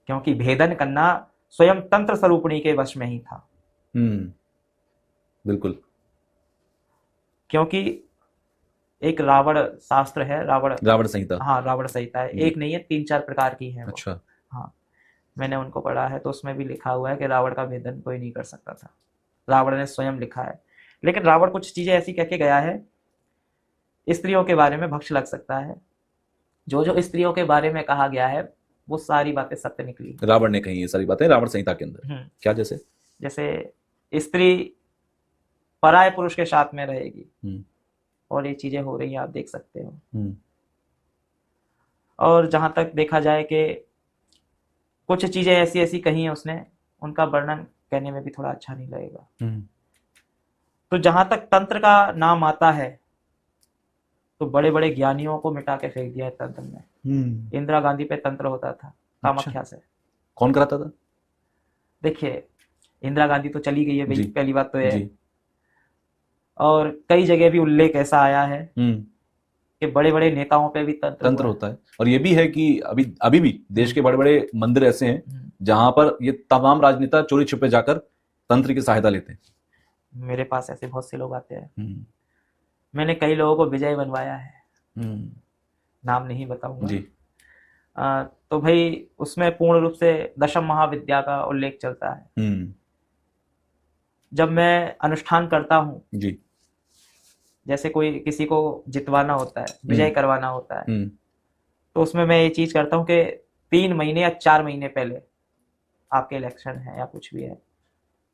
क्योंकि भेदन करना स्वयं तंत्र स्वरूपिणी के वश में ही था। बिल्कुल, क्योंकि एक रावण शास्त्र है, रावण संहिता। हाँ, रावण संहिता है, एक नहीं है 3-4 प्रकार की है। अच्छा, हाँ, मैंने उनको पढ़ा है, तो उसमें भी लिखा हुआ है कि रावण का भेदन कोई नहीं कर सकता था, रावण ने स्वयं लिखा है। लेकिन रावण कुछ चीजें ऐसी कह के गया है, स्त्रियों के बारे में भक्ष लग सकता है, जो जो स्त्रियों के बारे में कहा गया है वो सारी बातें सत्य निकली। रावण ने कही ये सारी बातें रावण संहिता के अंदर। क्या जैसे? जैसे स्त्री पराये पुरुष के साथ में रहेगी और ये चीजें हो रही हैं, आप देख सकते हो। और जहां तक देखा जाए कि कुछ चीजें ऐसी ऐसी कही हैं उसने, उनका वर्णन कहने में भी थोड़ा अच्छा नहीं लगेगा। तो जहां तक तंत्र का नाम आता है तो बड़े बड़े ज्ञानियों को मिटा के फेंक दिया है तंत्र में। इंदिरा गांधी पे तंत्र होता था कामाख्या से। कौन कराता था? देखिए, इंदिरा गांधी तो चली गई है भाई, पहली बात तो है। और कई जगह भी उल्लेख ऐसा आया है कि बड़े बड़े नेताओं पे भी तंत्र होता है। और ये भी है कि अभी भी देश के बड़े बड़े मंदिर ऐसे हैं जहां पर ये तमाम राजनेता चोरी छुपे जाकर तंत्र की सहायता लेते हैं। मेरे पास ऐसे बहुत से लोग आते हैं। मैंने कई लोगों को विजय बनवाया है, नाम नहीं बताऊंगा जी। तो भाई उसमें पूर्ण रूप से दशम महाविद्या का उल्लेख चलता है। जब मैं अनुष्ठान करता हूँ जी, जैसे कोई किसी को जितवाना होता है, विजय करवाना होता है, तो उसमें मैं ये चीज करता हूँ कि 3 महीने या 4 महीने पहले आपके इलेक्शन है या कुछ भी है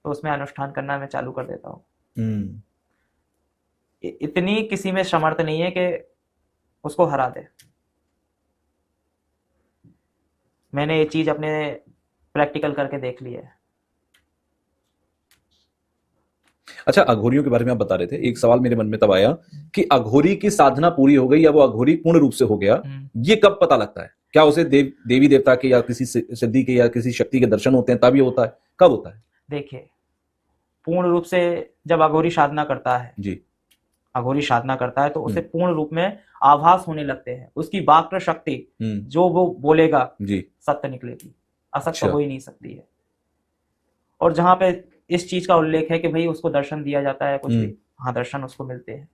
तो उसमें अनुष्ठान करना मैं चालू कर देता हूँ। इतनी किसी में समर्थ नहीं है कि उसको हरा दे। मैंने ये चीज अपने प्रैक्टिकल करके देख ली है। अच्छा, अघोरियों के बारे में आप बता रहे थे, एक सवाल मेरे मन में तब आया कि अघोरी की साधना पूरी हो गई या वो अघोरी पूर्ण रूप से हो गया, ये कब पता लगता है? क्या उसे देवी देवता के या किसी सिद्धि के या किसी शक्ति के दर्शन होते हैं तब ये होता है? कब होता है? देखिए, पूर्ण रूप से जब अघोरी साधना करता है जी, अघोरी साधना करता है तो उसे पूर्ण रूप में आभास होने लगते हैं। उसकी वाक् शक्ति जो वो बोलेगा जी सत्य निकलेगी, असत्य हो ही नहीं सकती है। और जहां पे इस चीज का उल्लेख है कि भाई उसको दर्शन दिया जाता है, कुछ भी, हाँ दर्शन उसको मिलते हैं।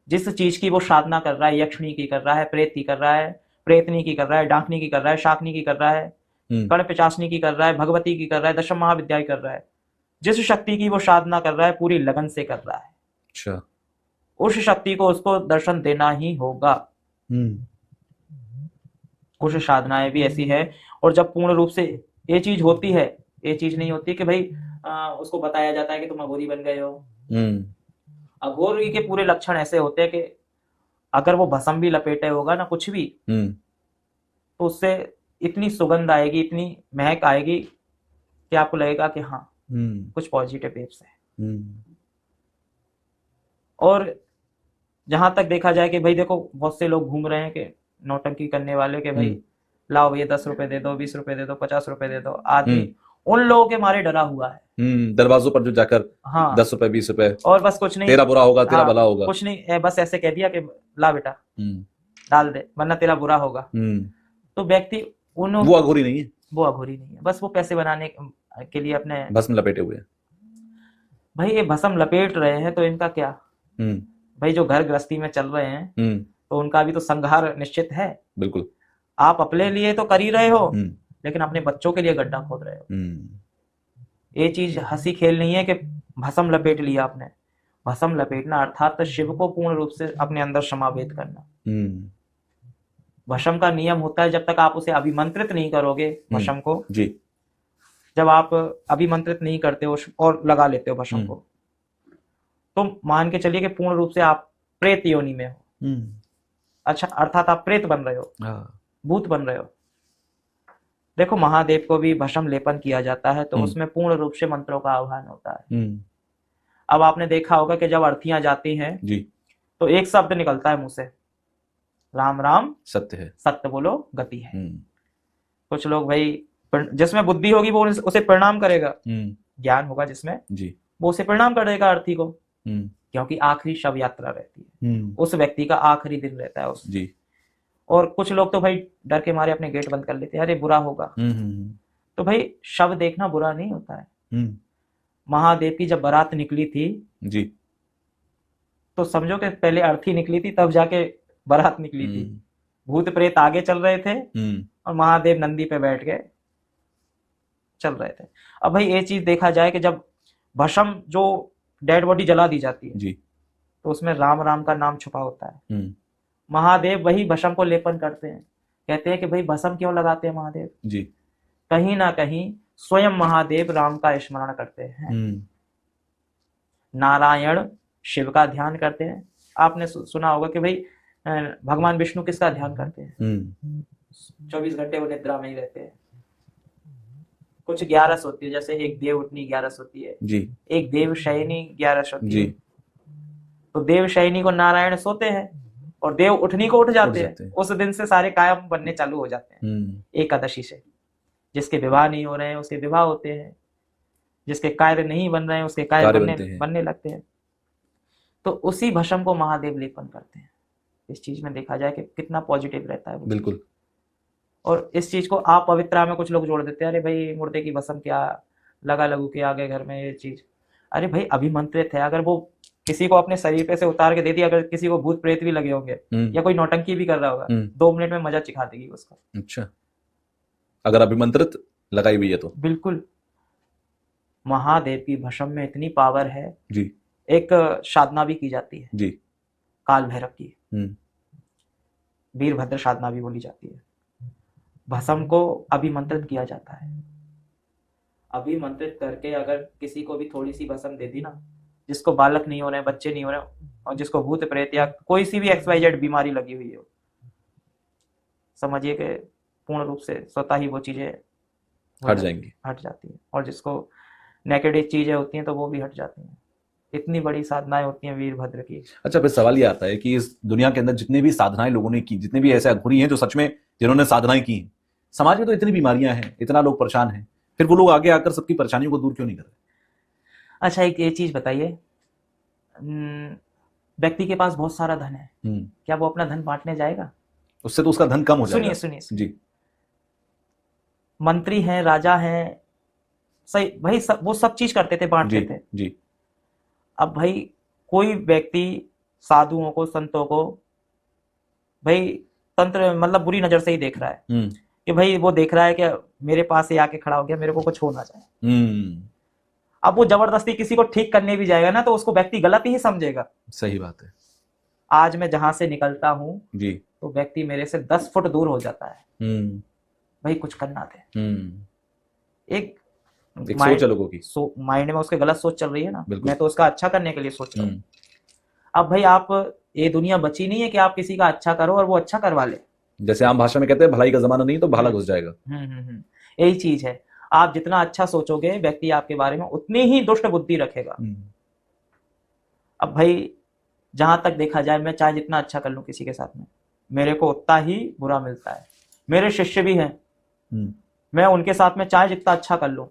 जिस चीज की वो साधना कर रहा है, यक्षिणी की कर रहा है, प्रेत की कर रहा है, प्रेतनी की कर रहा है, डाकनी की कर रहा है, शाकनी की कर रहा है, कर्ण पिचासनी की कर रहा है, भगवती की कर रहा है, दशम महाविद्या की कर रहा है, जिस शक्ति की वो साधना कर रहा है पूरी लगन से कर रहा है। अच्छा, उस शक्ति को उसको दर्शन देना ही होगा। कुछ साधनाएं भी ऐसी है और जब पूर्ण रूप से ये चीज होती है, ये चीज नहीं होती कि भाई उसको बताया जाता है कि तुम अघोरी बन गए हो। अघोरी के पूरे लक्षण ऐसे होते हैं कि अगर वो भस्म भी लपेटे होगा ना कुछ भी, तो उससे इतनी सुगंध आएगी, इतनी महक आएगी कि आपको लगेगा कि हाँ कुछ पॉजिटिव वेव्स है। और जहां तक देखा जाए कि भाई देखो बहुत से लोग घूम रहे हैं कि नौटंकी करने वाले के भाई लाओ भैया 10 रुपए दे दो, 20 रुपए दे दो, 50 रुपए दे दो। आदमी उन लोगों के मारे डरा हुआ है दरवाजों पर जो जाकर हाँ 10 रुपए 20 रुपए, और बस कुछ नहीं, तेरा बुरा होगा तेरा भला होगा, कुछ नहीं, बस ऐसे कह दिया कि ला बेटा डाल दे वरना तेरा बुरा होगा। तो व्यक्ति वो अघोरी नहीं है, वो अघोरी नहीं है, बस वो पैसे बनाने के लिए अपने भस्म लपेटे हुए हैं। भाई ये भस्म लपेट रहे हैं तो इनका क्या, भाई जो घर गृहस्थी में चल रहे हैं तो उनका भी तो संहार निश्चित है। बिल्कुल, आप अपने लिए तो कर ही रहे हो लेकिन अपने बच्चों के लिए गड्ढा खोद रहे हो। ये चीज हंसी खेल नहीं है कि भस्म लपेट लिया आपने। भस्म लपेटना अर्थात शिव को पूर्ण रूप से अपने अंदर समावेत करना। भस्म का नियम होता है जब तक आप उसे अभिमंत्रित नहीं करोगे भस्म को जी, जब आप अभिमंत्रित नहीं करते हो और लगा लेते हो भस्म को, तो मान के चलिए कि पूर्ण रूप से आप प्रेत योनि में हो। अच्छा, अर्थात आप प्रेत बन रहे हो, भूत बन रहे हो। देखो महादेव को भी भस्म लेपन किया जाता है तो उसमें पूर्ण रूप से मंत्रों का आह्वान होता है। अब आपने देखा होगा कि जब अर्थियां जाती हैं जी, तो एक शब्द निकलता है मुंह से, राम राम सत्य है, सत्य बोलो गति है। कुछ लोग भाई जिसमें बुद्धि होगी वो उसे प्रणाम करेगा, ज्ञान होगा जिसमें जी, वो उसे प्रणाम करेगा अर्थी को, क्योंकि आखिरी शव यात्रा रहती है, उस व्यक्ति का आखिरी दिन रहता है उस जी। और कुछ लोग तो भाई डर के मारे अपने गेट बंद कर लेते हैं, अरे बुरा होगा। तो भाई शव देखना बुरा नहीं होता है। महादेव की जब बारात निकली थी जी, तो समझो कि पहले अर्थी निकली थी तब जाके बारात निकली थी। भूत प्रेत आगे चल रहे थे और महादेव नंदी पे बैठ के चल रहे थे। अब भाई ये चीज देखा जाए कि जब भस्म जो डेड बॉडी जला दी जाती है जी, तो उसमें राम राम का नाम छुपा होता है महादेव वही भस्म को लेपन करते हैं। कहते हैं कि भाई भस्म क्यों लगाते हैं महादेव जी, कहीं ना कहीं स्वयं महादेव राम का स्मरण करते हैं, नारायण शिव का ध्यान करते हैं। आपने सुना होगा कि भाई भगवान विष्णु किसका ध्यान करते हैं, 24 घंटे वो निद्रा में ही रहते हैं। कुछ 11 होती है, जैसे एक देव उठनी 11 होती है जी, एक देव शयनी 11 होती जी, है। तो देव शयनी को नारायण सोते हैं और देव उठनी को उठ जाते हैं। उस दिन से सारे कायम बनने चालू हो जाते हैं। एकादशी से जिसके विवाह नहीं हो रहे हैं उसके विवाह होते हैं, जिसके कार्य नहीं बन रहे हैं उसके कार्य बनने लगते हैं। तो उसी भस्म को महादेव लेपन करते हैं। इस चीज में देखा जाए कि कितना पॉजिटिव रहता है वो। बिल्कुल। और इस चीज को आप पवित्रा में कुछ लोग जोड़ देते हैं, अरे भाई मुर्दे की भस्म क्या लगा लगू के आगे घर में ये चीज। अरे भाई अभिमंत्रित है, अगर वो किसी को अपने शरीर पे से उतार के दे दी, अगर किसी को भूत प्रेत भी लगे होंगे या कोई नौटंकी भी कर रहा होगा, 2 मिनट में मजा चिखा देगी उसका। अच्छा, अगर अभिमंत्रित लगाई हुई है तो बिल्कुल। महादेव की भस्म में इतनी पावर है जी। एक साधना भी की जाती है जी, काल भैरव की, वीरभद्र साधना भी बोली जाती है। भस्म को अभिमंत्रित किया जाता है। अभिमंत्रित करके अगर किसी को भी थोड़ी सी भस्म दे दी ना, जिसको बालक नहीं हो रहे, बच्चे नहीं हो रहे, और जिसको भूत प्रेत या कोई सी भी XYZ बीमारी लगी हुई हो, समझिए कि पूर्ण रूप से स्वतः ही वो चीजें हट जाएंगी, हट जाती है। और जिसको नेगेटिव चीजें होती हैं तो वो भी हट जाती हैं। इतनी बड़ी साधनाएं होती हैं वीरभद्र की। अच्छा, फिर सवाल ये आता है कि इस दुनिया के अंदर जितने भी साधनाएं लोगों ने की, जितने भी ऐसे अघोरी हैं जो सच में जिन्होंने साधनाएं की, समाज में तो इतनी बीमारियां हैं, इतना लोग परेशान हैं, फिर वो लोग आगे आकर सबकी परेशानियों को दूर क्यों नहीं कर रहे? अच्छा, एक ये चीज बताइए, व्यक्ति के पास बहुत सारा धन है, क्या वो अपना धन बांटने जाएगा? उससे तो उसका धन कम हो जाएगा। सुनिए जी। मंत्री हैं, राजा हैं, सही भाई, वो सब चीज करते थे, बांटते थे जी। अब भाई कोई व्यक्ति साधुओं को, संतों को भाई तंत्र मतलब बुरी नजर से ही देख रहा है कि भाई वो देख रहा है कि मेरे पास ही आके खड़ा हो गया, मेरे को कुछ हो ना जाए। अब वो जबरदस्ती किसी को ठीक करने भी जाएगा ना तो उसको व्यक्ति गलत ही समझेगा। सही बात है। आज मैं जहां से निकलता हूं जी, तो व्यक्ति मेरे से 10 फुट दूर हो जाता है, भाई कुछ करना दे। एक सोच है लोगों की, माइंड में उसके गलत सोच चल रही है ना, मैं तो उसका अच्छा करने के लिए सोच रहा हूँ। अब भाई आप, ये दुनिया बची नहीं है कि आप किसी का अच्छा करो और वो अच्छा करवा ले। जैसे आम भाषा में कहते हैं भलाई का जमाना नहीं तो भाला घुस जाएगा। यही चीज है, आप जितना अच्छा सोचोगे व्यक्ति आपके बारे में उतनी ही दुष्ट बुद्धि रखेगा। अब भाई जहां तक देखा जाए, मैं चाहे जितना अच्छा कर लूं किसी के साथ में, मेरे को उतना ही बुरा मिलता है। मेरे शिष्य भी हैं, मैं उनके साथ में चाहे जितना अच्छा कर लूं,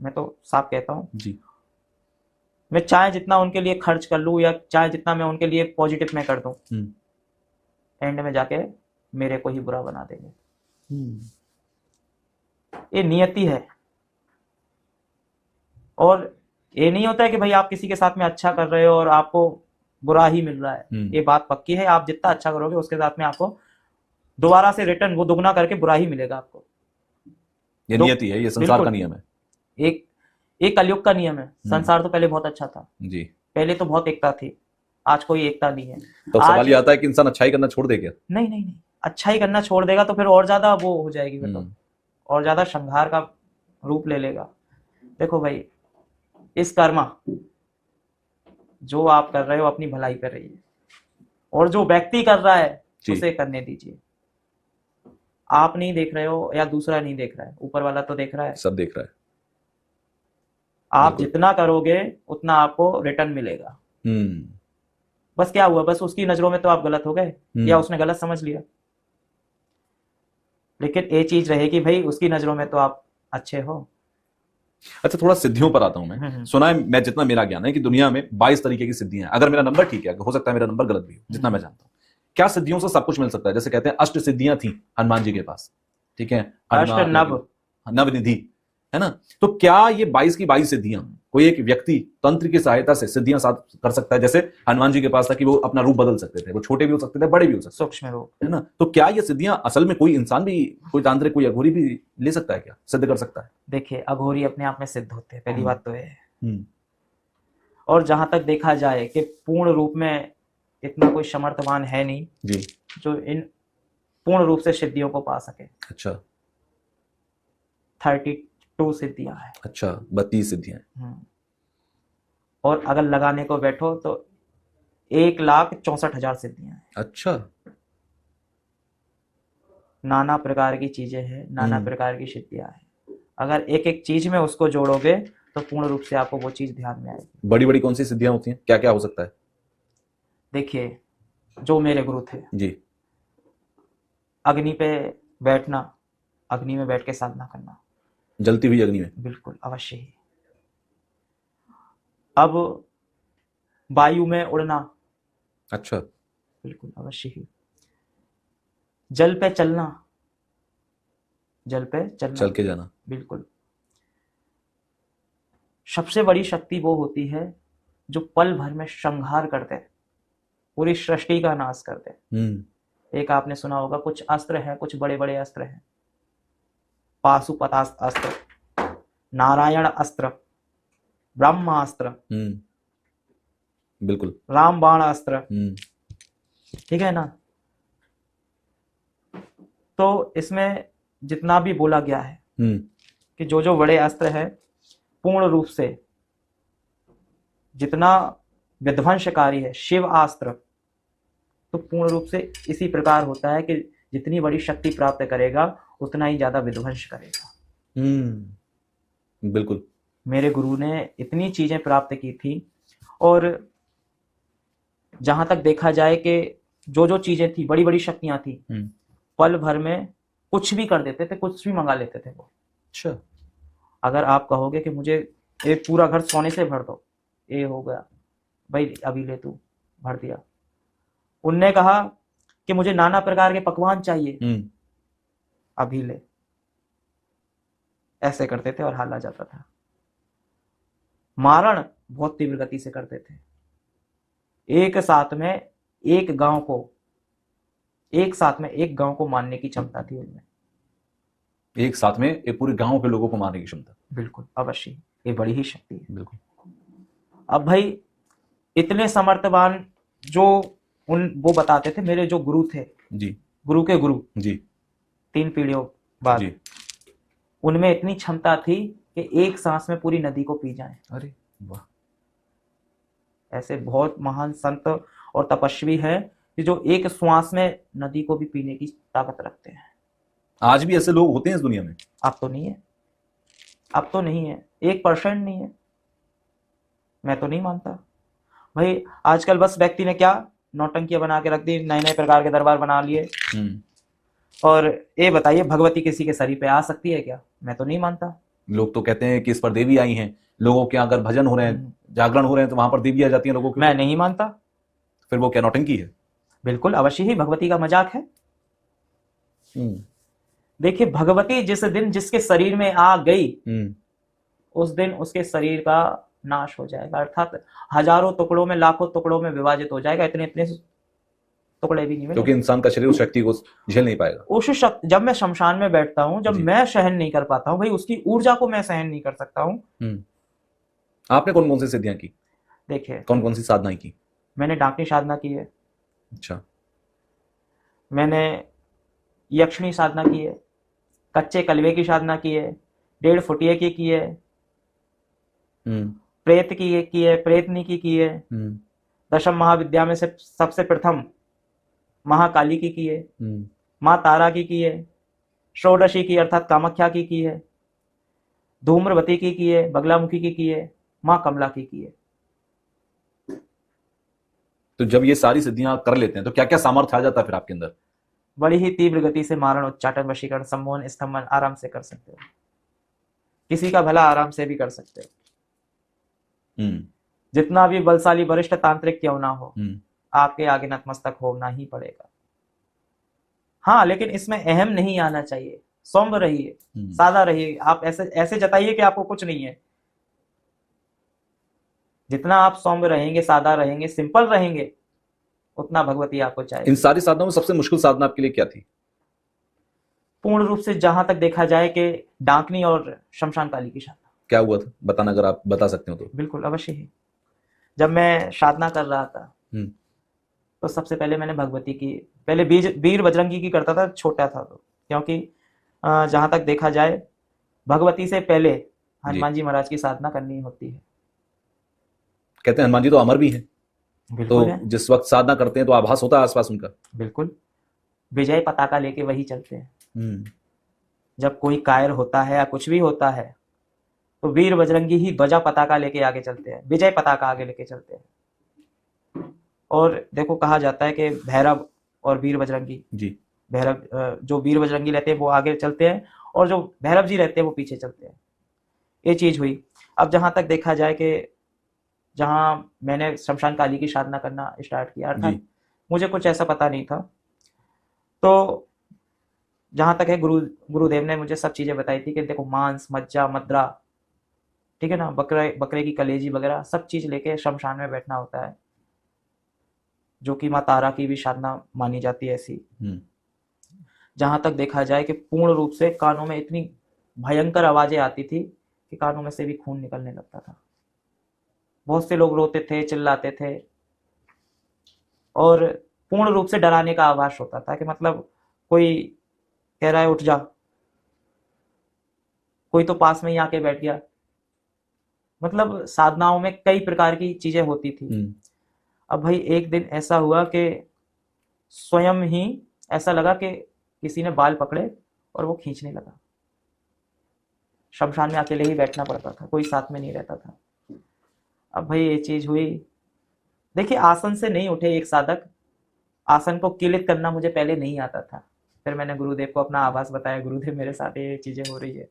मैं तो साफ कहता हूं जी, मैं चाहे जितना उनके लिए खर्च कर लूं या चाहे जितना मैं उनके लिए पॉजिटिव में कर दूं, एंड में जाके मेरे को ही बुरा बना देंगे। ये नियति है। और ये नहीं होता है कि भाई आप किसी के साथ में अच्छा कर रहे हो और आपको बुरा ही मिल रहा है। ये बात पक्की है, आप जितना अच्छा करोगे उसके साथ में आपको दोबारा से रिटर्न वो दुगना करके बुरा ही मिलेगा आपको। ये नियति है, ये संसार का नियम है। एक कलयुग का नियम है। संसार तो पहले बहुत अच्छा था जी, पहले तो बहुत एकता थी, आज कोई एकता नहीं है। तो सवाल ये आता है कि इंसान अच्छाई करना छोड़ दे क्या? नहीं नहीं नहीं, अच्छाई करना छोड़ देगा तो फिर और ज्यादा वो हो जाएगी, मतलब और ज्यादा संहार का रूप ले लेगा। देखो भाई, इस कर्मा जो आप कर रहे हो अपनी भलाई कर रही है, और जो व्यक्ति कर रहा है उसे करने दीजिए। आप नहीं देख रहे हो या दूसरा नहीं देख रहा है, ऊपर वाला तो देख रहा है, सब देख रहा है। आप जितना करोगे उतना आपको रिटर्न मिलेगा। बस क्या हुआ, बस उसकी नजरों में तो आप गलत हो गए या उसने गलत समझ लिया, लेकिन ये चीज रहेगी भाई उसकी नजरों में तो आप अच्छे हो। अच्छा, थोड़ा सिद्धियों पर आता हूं मैं। सुना है, मैं जितना मेरा ज्ञान है कि दुनिया में 22 तरीके की सिद्धियां हैं। अगर मेरा नंबर ठीक है, हो सकता है मेरा नंबर गलत भी हो, जितना मैं जानता हूं। क्या सिद्धियों से सब कुछ मिल सकता है? जैसे कहते हैं अष्ट सिद्धियां थी हनुमान जी के पास, ठीक है, नवनिधि है ना। तो क्या ये 22 की 22 सिद्धियां कोई एक व्यक्ति तंत्र की सहायता से सिद्धियां साथ कर सकता है? जैसे हनुमान जी के पास था कि वो अपना रूप बदल सकते थे, वो छोटे भी हो सकते थे, बड़े भी हो सकते थे, सूक्ष्म रूप, है ना। तो क्या ये सिद्धियां असल में कोई इंसान भी, कोई तांत्रिक, कोई अघोरी भी ले सकता है, क्या सिद्ध कर सकता है? देखिए, अघोरी अपने आप में सिद्ध होते हैं, पहली बात तो है। और जहां तक देखा जाए कि पूर्ण रूप में इतना कोई समर्थवान है नहीं जी, जो इन पूर्ण रूप से सिद्धियों को पा सके। अच्छा 32 सिद्धियां हैं। अच्छा, 32 सिद्धियां हैं। और अगर लगाने को बैठो तो 1,64,000 सिद्धियां हैं। अच्छा, नाना प्रकार की चीजें हैं, नाना प्रकार की सिद्धियां हैं। अगर एक एक चीज में उसको जोड़ोगे तो पूर्ण रूप से आपको वो चीज ध्यान में आएगी। बड़ी बड़ी कौन सी सिद्धियां होती हैं, क्या क्या हो सकता है? देखिए, जो मेरे गुरु थे, जी, अग्नि पे बैठना, अग्नि में बैठ के साधना करना, जलती हुई अग्नि में, बिल्कुल अवश्य ही। अब वायु में उड़ना, अच्छा, बिल्कुल अवश्य ही। जल पे चलना, जल पे चलना, चल के जाना, बिल्कुल। सबसे बड़ी शक्ति वो होती है जो पल भर में संहार करते हैं, पूरी सृष्टि का नाश करते हैं। एक आपने सुना होगा, कुछ अस्त्र हैं, कुछ बड़े बड़े अस्त्र हैं। पाशुपतास्त्र अस्त्र, नारायण अस्त्र, ब्रह्मास्त्र, बिल्कुल, रामबाण अस्त्र, ठीक है ना। तो इसमें जितना भी बोला गया है कि जो जो बड़े अस्त्र है पूर्ण रूप से जितना विध्वंसकारी है, शिव अस्त्र तो पूर्ण रूप से इसी प्रकार होता है कि जितनी बड़ी शक्ति प्राप्त करेगा उतना ही ज्यादा विध्वंस करेगा। बिल्कुल, मेरे गुरु ने इतनी चीजें प्राप्त की थी, और जहां तक देखा जाए कि जो जो चीजें थी, बड़ी बड़ी शक्तियां थी, पल भर में कुछ भी कर देते थे, कुछ भी मंगा लेते थे वो। अच्छा, अगर आप कहोगे कि मुझे एक पूरा घर सोने से भर दो, ये हो गया भाई, अभी ले तू, भर दिया। उनने कहा कि मुझे नाना प्रकार के पकवान चाहिए, अभी ले, ऐसे करते थे और हाल आ जाता था। मारण बहुत तीव्र गति से करते थे। एक साथ में एक गांव को मारने की क्षमता थी उनमें। एक साथ में एक पूरे गांव के लोगों को मारने की क्षमता, बिल्कुल अवश्य, ये बड़ी ही शक्ति है। बिल्कुल। अब भाई इतने समर्थवान जो वो बताते थे, मेरे जो गुरु थे जी, गुरु के गुरु जी, 3 पीढ़ियों बाद जी, उनमें इतनी क्षमता थी कि एक सांस में पूरी नदी को पी जाएं। अरे वाह, ऐसे बहुत महान संत और तपस्वी हैं कि जो एक श्वास में नदी को भी पीने की ताकत रखते हैं। आज भी ऐसे लोग होते हैं इस दुनिया में? अब तो नहीं है, अब तो नहीं है, 1% नहीं है। मैं तो नहीं मानता भाई। आजकल बस व्यक्ति ने क्या नौटंकियां बना के रख दी, नए नए प्रकार के दरबार बना लिए। और ये बताइए, भगवती किसी के शरीर पे आ सकती है क्या? मैं तो नहीं मानता। लोग तो कहते हैं कि इस पर देवी आई हैं, लोगों के अगर भजन हो रहे हैं, जागरण हो रहे हैं, तो वहां पर देवी आ जाती है लोगों के। मैं नहीं मानता। फिर वो क्या नौटंकी है? बिल्कुल अवश्य ही भगवती का मजाक है। देखिए, भगवती जिस दिन जिसके शरीर में आ गई उस दिन उसके शरीर का नाश हो जाएगा, अर्थात हजारों टुकड़ों में, लाखों टुकड़ों में विभाजित हो जाएगा। इतने इतने टुकड़े भी नहीं मिलेंगे, क्योंकि इंसान का शरीर उस शक्ति को झेल नहीं पाएगा। उस शक्ति, जब मैं शमशान में बैठता हूं, जब मैं सहन नहीं कर पाता हूं भाई, उसकी ऊर्जा को मैं सहन नहीं कर सकता हूं। आपने कौन कौन सी सिद्धियां की? देखिए, कौन कौन सी साधनाएं की? मैंने डाकनी साधना की है। अच्छा, मैंने यक्षिणी साधना की है, कच्चे कलवे की साधना की है, 1.5 फुटिये की है, प्रेत की है, प्रेतनी की है, दशम महाविद्या में से सबसे प्रथम महाकाली की है, माँ तारा की है, षोडशी की अर्थात कामाख्या की है, धूम्रवती की है, बगलामुखी की है, माँ कमला की है। तो जब ये सारी सिद्धियां कर लेते हैं तो क्या क्या सामर्थ्य आ जाता है फिर आपके अंदर? बड़ी ही तीव्र गति से मारण, उच्चाटन, वशीकरण, सम्मोहन, स्तंभन आराम से कर सकते हो। किसी का भला आराम से भी कर सकते हो। जितना भी बलशाली वरिष्ठ तांत्रिक क्यों ना हो, आपके आगे नतमस्तक होना ही पड़ेगा। हाँ, लेकिन इसमें अहम नहीं आना चाहिए। सौम्य रहिए, सादा रहिए। आप ऐसे जताइए कि आपको कुछ नहीं है। जितना आप सौम्य रहेंगे, सादा रहेंगे, सिंपल रहेंगे, उतना भगवती आपको चाहिए। इन सारी साधनाओं में सबसे मुश्किल साधना आपके लिए क्या थी? पूर्ण रूप से जहां तक देखा जाए कि डाकनी और शमशान काली की साधना। क्या हुआ था बताना, अगर आप बता सकते हो तो। बिल्कुल अवश्य ही। जब मैं साधना कर रहा था तो सबसे पहले मैंने भगवती की, पहले वीर बजरंगी की करता था, छोटा था तो, क्योंकि जहां तक देखा जाए भगवती से पहले हनुमान जी महाराज की साधना करनी होती है। कहते हैं हनुमान जी तो अमर भी हैं, बिल्कुल तो है। जिस वक्त साधना करते हैं तो आभास होता है आसपास उनका। बिल्कुल, विजय पताका लेके वही चलते हैं। जब कोई कायर होता है या कुछ भी होता है तो वीर बजरंगी ही ध्वजा पताका लेके आगे चलते हैं, विजय पताका आगे लेके चलते हैं। और देखो कहा जाता है कि भैरव और वीर बजरंगी जी, भैरव जो वीर बजरंगी रहते हैं वो आगे चलते हैं और जो भैरव जी रहते हैं वो पीछे चलते हैं। ये चीज हुई। अब जहां तक देखा जाए कि जहां मैंने शमशान काली की साधना करना स्टार्ट किया, अर्थात मुझे कुछ ऐसा पता नहीं था, तो जहां तक है गुरुदेव ने मुझे सब चीजें बताई थी कि देखो मांस, मज्जा, मद्रा, ठीक है ना, बकरे की कलेजी वगैरह सब चीज लेके शमशान में बैठना होता है, जो कि माँ तारा की भी साधना मानी जाती है ऐसी। जहां तक देखा जाए कि पूर्ण रूप से कानों में इतनी भयंकर आवाजें आती थी कि कानों में से भी खून निकलने लगता था। बहुत से लोग रोते थे, चिल्लाते थे और पूर्ण रूप से डराने का आभास होता था कि मतलब कोई कह रहा है उठ जा, कोई तो पास में ही आके बैठ गया। मतलब साधनाओं में कई प्रकार की चीजें होती थी। अब भाई एक दिन ऐसा हुआ कि स्वयं ही ऐसा लगा कि किसी ने बाल पकड़े और वो खींचने लगा। शमशान में अकेले ही बैठना पड़ता था, कोई साथ में नहीं रहता था। अब भाई ये चीज हुई, देखिए आसन से नहीं उठे एक साधक, आसन को किलित करना मुझे पहले नहीं आता था। फिर मैंने गुरुदेव को अपना आभास बताया, गुरुदेव मेरे साथ ये चीजें हो रही है,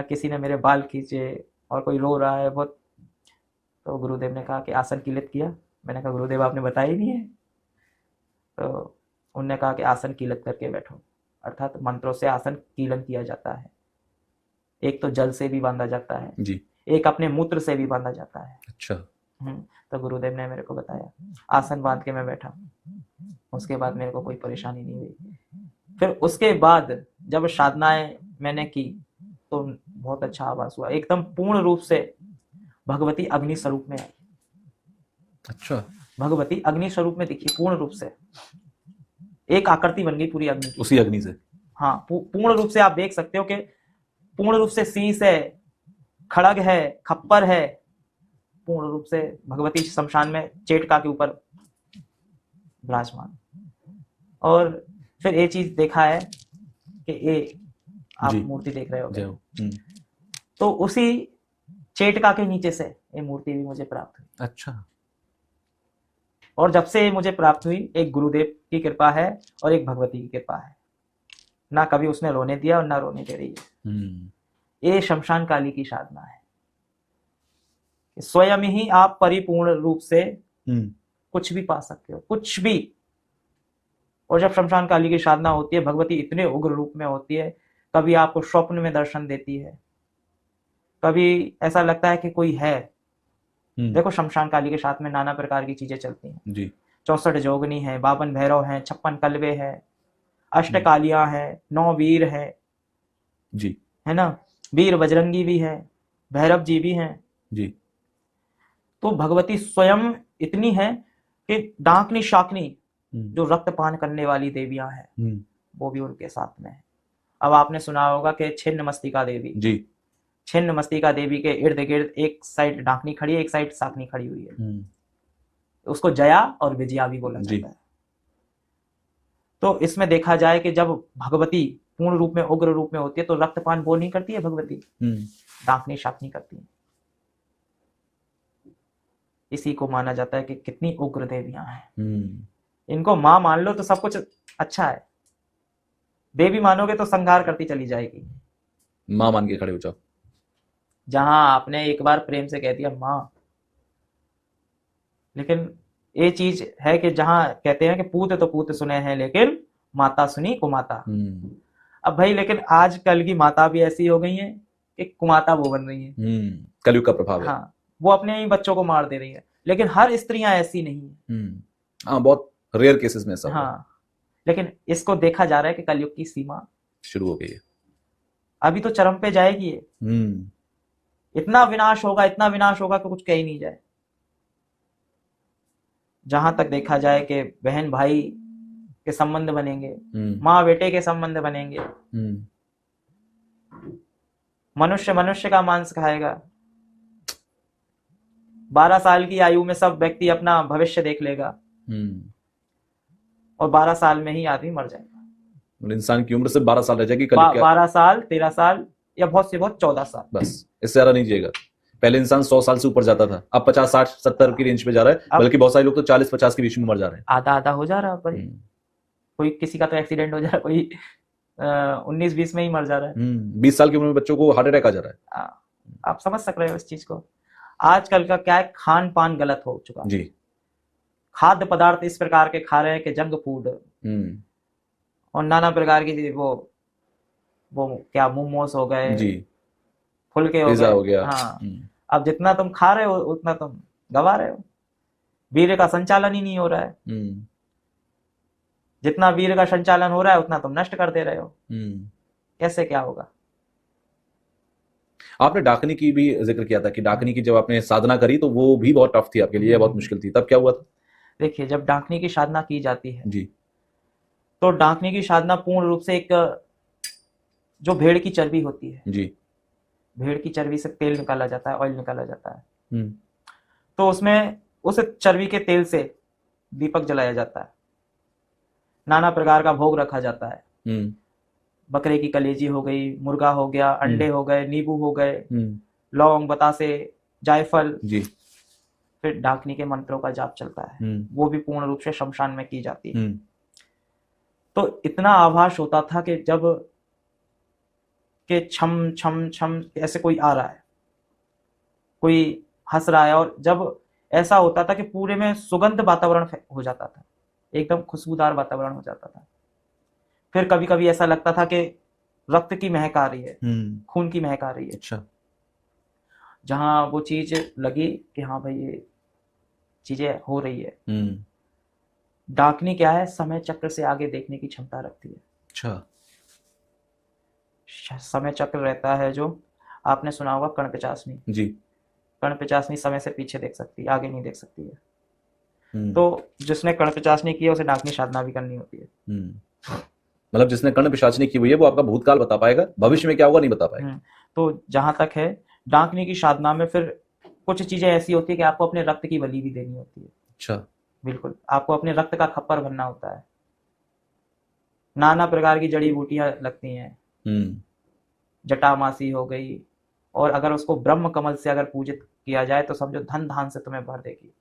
किसी ने मेरे बाल खींचे और कोई रो रहा है बहुत। तो गुरुदेव ने कहा कि आसन किलित किया। मैंने कहा गुरुदेव आपने बताया ही नहीं है। तो उन्होंने कहा कि आसन किलित करके बैठो, अर्थात मंत्रों से आसन कीलन किया जाता है। एक तो जल से भी बांधा जाता है जी, एक अपने मूत्र से भी बांधा जाता है। अच्छा। तो गुरुदेव ने मेरे को बताया, आसन बांध के मैं बैठा। उसके बाद मेरे को कोई परेशानी नहीं हुई। फिर उसके बाद जब साधनाएं मैंने की तो बहुत अच्छा आभास हुआ, एकदम पूर्ण रूप से भगवती अग्नि स्वरूप में आई। अच्छा, भगवती अग्नि स्वरूप में दिखी पूर्ण रूप से, एक आकृति बन गई पूरी अग्नि की। उसी अग्नि से? हाँ, पूर्ण रूप से आप देख सकते हो कि पूर्ण रूप से शीश है, खड़ग है, खप्पर है, पूर्ण रूप से भगवती शमशान में चेटका के ऊपर विराजमान। और फिर ये चीज देखा है कि ये आप मूर्ति देख रहे हो, तो उसी चेटका के नीचे से ये मूर्ति भी मुझे प्राप्त हुई। अच्छा। और जब से मुझे प्राप्त हुई, एक गुरुदेव की कृपा है और एक भगवती की कृपा है, ना कभी उसने रोने दिया और ना रोने दे रही है। ये शमशान काली की साधना है, स्वयं ही आप परिपूर्ण रूप से कुछ भी पा सकते हो, कुछ भी। और जब शमशान काली की साधना होती है, भगवती इतने उग्र रूप में होती है, कभी आपको स्वप्न में दर्शन देती है, कभी ऐसा लगता है कि कोई है। देखो शमशान काली के साथ में नाना प्रकार की चीजें चलती हैं जी। 64 जोगनी है, 52 भैरव हैं, 56 कलवे हैं, अष्टकालियां हैं, 9 वीर है जी, है ना, वीर बजरंगी भी है, भैरव जी भी हैं जी। तो भगवती स्वयं इतनी है कि डाकनी शाकनी जो रक्तपान करने वाली देवियां हैं वो भी उनके साथ में है। अब आपने सुना होगा कि छिन्न मस्तिका देवी, जी, छिन्न मस्तिका देवी के इर्द गिर्द एक साइड डाकनी खड़ी है, एक साइड शाकनी खड़ी हुई है। उसको जया और विजया भी बोला जाता है। तो इसमें देखा जाए कि जब भगवती पूर्ण रूप में उग्र रूप में होती है तो रक्तपान वो नहीं करती है भगवती, डाकनी शाकनी करती है। इसी को माना जाता है कि कितनी उग्र देवियां हैं। इनको मां मान लो तो सब कुछ अच्छा है, देवी मानोगे तो संहार करती चली जाएगी। मां मान के खड़े हो जाओ। जहां आपने एक बार प्रेम से कह दिया मां, लेकिन ये चीज है कि जहां कहते हैं कि पूत तो पूत सुने हैं लेकिन माता सुनी कुमाता। अब भाई लेकिन आजकल की माता भी ऐसी हो गई हैं कि कुमाता वो बन रही है। कलयुग का प्रभाव है। हाँ, वो अपने ही बच्चों को मार दे रही है, लेकिन हर स्त्रियां ऐसी नहीं है। हाँ, बहुत रेयर केसेस में ऐसा। हाँ, लेकिन इसको देखा जा रहा है कि कलयुग की सीमा शुरू हो गई है, अभी तो चरम पे जाएगी ये। इतना विनाश होगा कि कुछ कह ही नहीं जाए। जहां तक देखा जाए कि बहन भाई के संबंध बनेंगे, हम्म, माँ बेटे के संबंध बनेंगे, मनुष्य मनुष्य का मांस खाएगा। 12 साल की आयु में सब व्यक्ति अपना भविष्य देख लेगा और 12 साल में ही आदमी मर जाएगा। मतलब इंसान की उम्र सिर्फ 12 साल रह जाएगी। कल क्या 12 साल, 13 साल या बहुत से बहुत 14 साल, बस, इससे ज्यादा नहीं जिएगा। पहले इंसान 100 साल से ऊपर जाता था, अब 50, 60, 70 की रेंज पे जा रहा है, अब बल्कि बहुत सारे लोग तो 40, 50 के बीच में मर जा रहे हैं। आधा आधा हो जा रहा है पर कोई किसी का तो एक्सीडेंट हो जा रहा है, कोई 19-20 में ही मर जा रहा है। 20 साल की उम्र में बच्चों को हार्ट अटैक आ जा रहा है। आप समझ सक रहे हो इस चीज को। आजकल का क्या है, खान पान गलत हो चुका है जी। खाद्य पदार्थ इस प्रकार के खा रहे हैं कि जंक फूड और नाना प्रकार की वो क्या मोमोस हो गए जी, फुलके हो पिज्जा गए। हो गया। हाँ, अब जितना तुम खा रहे हो उतना तुम गवा रहे हो। वीर्य का संचालन ही नहीं हो रहा है। जितना वीर्य का संचालन हो रहा है उतना तुम नष्ट कर दे रहे हो। कैसे क्या होगा। आपने डाकनी की भी जिक्र किया था कि डाकनी की जब आपने साधना करी तो वो भी बहुत टफ थी आपके लिए, बहुत मुश्किल थी, तब क्या हुआ था? देखिए, जब डाकनी की साधना की जाती है जी, तो डाकनी की साधना पूर्ण रूप से एक जो भेड़ की चर्बी होती है जी, भेड़ की चर्बी से तेल निकाला जाता है, ऑयल निकाला जाता है। तो उसमें उस चर्बी के तेल से दीपक जलाया जाता है, नाना प्रकार का भोग रखा जाता है। बकरे की कलेजी हो गई, मुर्गा हो गया, अंडे हो गए, नींबू हो गए, लौंग, बतासे, जायफल जी। फिर डाकनी के मंत्रों का जाप चलता है, वो भी पूर्ण रूप से शमशान में की जाती है। तो इतना आभास होता था कि जब के छम छम छम ऐसे कोई आ रहा है, कोई हंस रहा है, और जब ऐसा होता था कि पूरे में सुगंध वातावरण हो जाता था, एकदम खुशबूदार वातावरण हो जाता था। फिर कभी कभी ऐसा लगता था कि रक्त की महक आ रही है, खून की महक आ रही है। अच्छा। जहां वो चीज लगी कि हाँ भाई ये चीजें हो रही है। डाकनी क्या है, समय चक्र से आगे देखने की क्षमता रखती है। अच्छा। समय चक्र रहता है जो आपने सुना होगा, कर्णपिचासनी जी। कर्णपिचासनी समय से पीछे देख सकती है, आगे नहीं देख सकती है। तो जिसने कर्णपिचासनी की है उसे डाकनी साधना भी करनी होती है। मतलब जिसने कर्णपिशाचनी की हुई है वो आपका भूतकाल बता पाएगा, भविष्य में क्या होगा नहीं बता पाएगा। तो जहां तक है डाकनी की साधना में फिर कुछ चीजें ऐसी होती है कि आपको अपने रक्त की बलि भी देनी होती है। अच्छा। बिल्कुल, आपको अपने रक्त का खप्पर बनना होता है। नाना प्रकार की जड़ी बूटियां लगती हैं, जटामासी हो गई, और अगर उसको ब्रह्म कमल से अगर पूजित किया जाए तो समझो धन धान से तुम्हें भर देगी।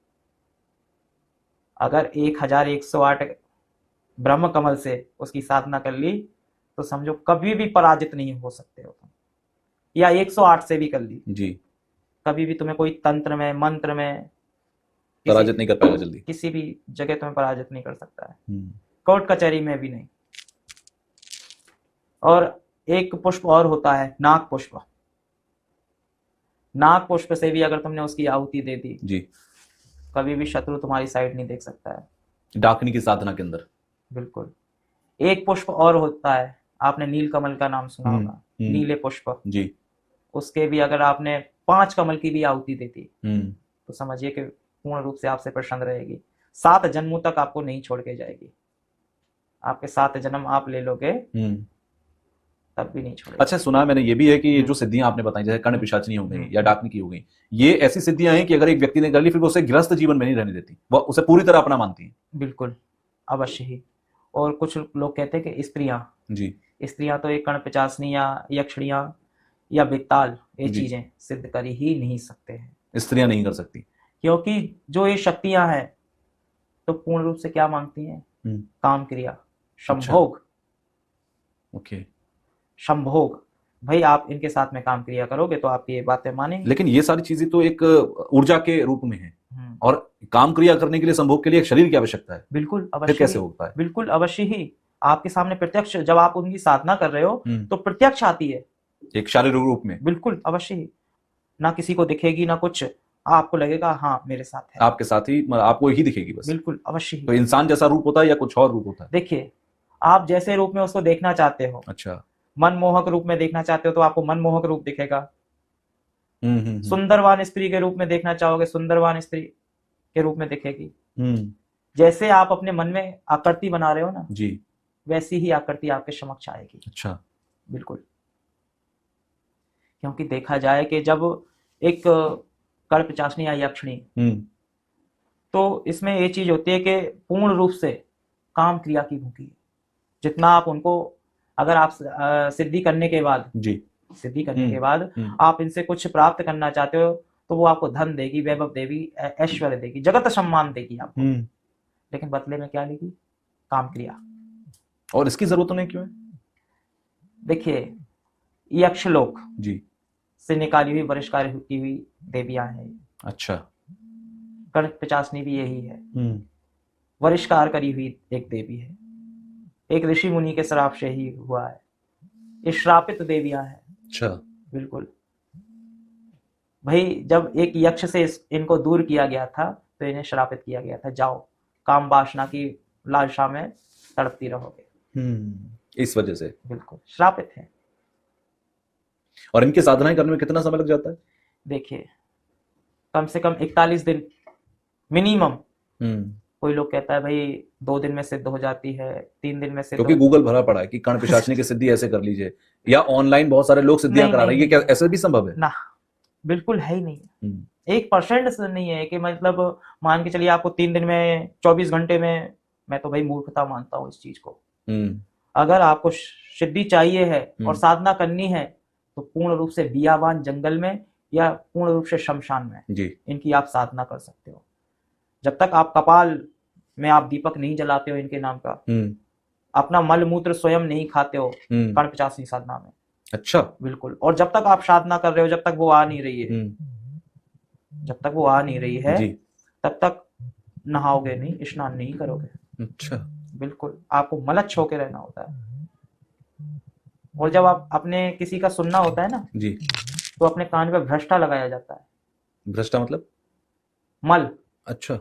अगर 1108 ब्रह्म कमल से उसकी साधना कर ली तो समझो कभी भी पराजित नहीं हो सकते हो तुम, या 108 से भी कर ली जी, कभी भी तुम्हें कोई तंत्र में, मंत्र में पराजित नहीं कर पाएगा जल्दी, किसी भी जगह तुम्हें पराजित नहीं कर सकता है, कोर्ट कचहरी में भी नहीं। और एक पुष्प और होता है, नाग पुष्प। नाग पुष्प से भी अगर तुमने उसकी आहुति दे दी जी, कभी भी शत्रु तुम्हारी साइड नहीं देख सकता है डाकनी की साधना के अंदर। बिल्कुल। एक पुष्प और होता है, आपने नील कमल का नाम सुना होगा, नीले पुष्प जी, उसके भी अगर आपने 5 कमल की भी आहुति देती तो समझिए कि पूर्ण रूप से आपसे प्रसन्न रहेगी। 7 जन्मों तक आपको नहीं छोड़ के जाएगी, आपके 7 जन्म आप ले लोगे तब भी नहीं छोड़ेगी। अच्छा, सुना मैंने ये भी है कि जो सिद्धियां आपने बताई, जैसे कर्ण पिशाचनी हो गई या डाकनी की हो गई, ये ऐसी सिद्धियां हैं कि अगर एक व्यक्ति ने कर ली फिर वो उसे गृहस्थ जीवन में नहीं रहने देती, वो उसे पूरी तरह अपना मानती है। बिल्कुल, अवश्य ही। और कुछ लोग कहते हैं कि स्त्रियां तो एक कर्णपिशाचनी या यक्षिणियां या बेताल ये चीजें सिद्ध कर ही नहीं सकते हैं, स्त्रियां नहीं कर सकती, क्योंकि जो ये शक्तियां हैं तो पूर्ण रूप से क्या मांगती हैं, काम क्रिया, संभोग। ओके, संभोग, भाई आप इनके साथ में काम क्रिया करोगे तो आपकी ये बातें मानेंगे। लेकिन ये सारी चीजें तो एक ऊर्जा के रूप में है, और काम क्रिया करने के लिए, संभोग के लिए एक शरीर की आवश्यकता है। बिल्कुल अवश्य, कैसे होता है? बिल्कुल अवश्य ही, आपके सामने प्रत्यक्ष जब आप उनकी साधना कर रहे हो तो प्रत्यक्ष आती है एक शारीरिक रूप में। बिल्कुल अवश्य ही, ना किसी को दिखेगी ना कुछ, आपको लगेगा हाँ मेरे साथ है, आपके साथ ही, आपको ही दिखेगी बस। बिल्कुल अवश्य ही। तो इंसान जैसा रूप होता है या कुछ और रूप होता है? देखिए, आप जैसे रूप में उसको देखना चाहते हो, अच्छा, मनमोहक रूप में देखना चाहते हो तो आपको मनमोहक रूप दिखेगा। सुंदरवान स्त्री के रूप में देखना चाहोगे, सुंदरवान स्त्री के रूप में दिखेगी। जैसे आप अपने मन में आकृति बना रहे हो ना जी, वैसी ही आकृति आपके समक्ष आएगी। अच्छा, बिल्कुल। क्योंकि देखा जाए कि जब एक कल्पचाशनी या यक्षिणी, तो इसमें ये चीज होती है कि पूर्ण रूप से काम क्रिया की भूखी है। जितना आप उनको, अगर आप सिद्धि करने के बाद जी, सिद्धि करने के बाद आप इनसे कुछ प्राप्त करना चाहते हो तो वो आपको धन देगी, वैभव देगी, ऐश्वर्य देगी, जगत सम्मान देगी आपको, लेकिन बदले में क्या लेगी? काम क्रिया। और इसकी जरूरत उन्हें क्यों है? देखिए, यक्षलोक जी से निकाली हुई बहिष्कार की हुई देवियां हैं। अच्छा। कल्पचाशनी भी यही है, बहिष्कार करी हुई एक देवी है, एक ऋषि मुनि के श्राप से ही हुआ है। ये श्रापित देवियां हैं। अच्छा। बिल्कुल भाई, जब एक यक्ष से इनको दूर किया गया था तो इन्हें श्रापित किया गया था, जाओ काम वासना की लालसा में तड़पती रहोगे। इस वजह से बिल्कुल श्रापित है। और इनकी साधनाएं करने में कितना समय लग जाता है? देखिए, कम से कम 41 दिन मिनिमम। कोई लोग कहता है भाई 2 दिन में सिद्ध हो जाती है, 3 दिन में सिद्ध, क्योंकि गूगल भरा पड़ा है कि कर्ण पिशाचिनी की सिद्धि ऐसे कर लीजिए, या ऑनलाइन बहुत सारे लोग सिद्धियां करा रहे हैं। ये क्या ऐसे भी संभव है? ना, बिल्कुल है ही नहीं। 1% नहीं है कि मतलब मान के चलिए आपको 3 दिन में, 24 घंटे में, मैं तो भाई मूर्खता मानता हूँ इस चीज को। अगर आपको सिद्धि चाहिए है और साधना करनी है तो पूर्ण रूप से बियाबान जंगल में या पूर्ण रूप से शमशान में जी इनकी आप साधना कर सकते हो। जब तक आप कपाल में आप दीपक नहीं जलाते हो इनके नाम का, अपना मल मूत्र स्वयं नहीं खाते हो कर्ण पिशाचिनी साधना में। अच्छा। बिल्कुल। और जब तक आप साधना कर रहे हो, जब तक वो आ नहीं रही है, जब तक वो आ नहीं रही है तब तक नहाओगे नहीं, स्नान नहीं करोगे। अच्छा। बिल्कुल, आपको मलच्छ होके रहना होता है। और जब आप अपने किसी का सुनना होता है ना जी, तो अपने कान पे भ्रष्टा लगाया जाता है। भ्रष्टा मतलब? मल। अच्छा।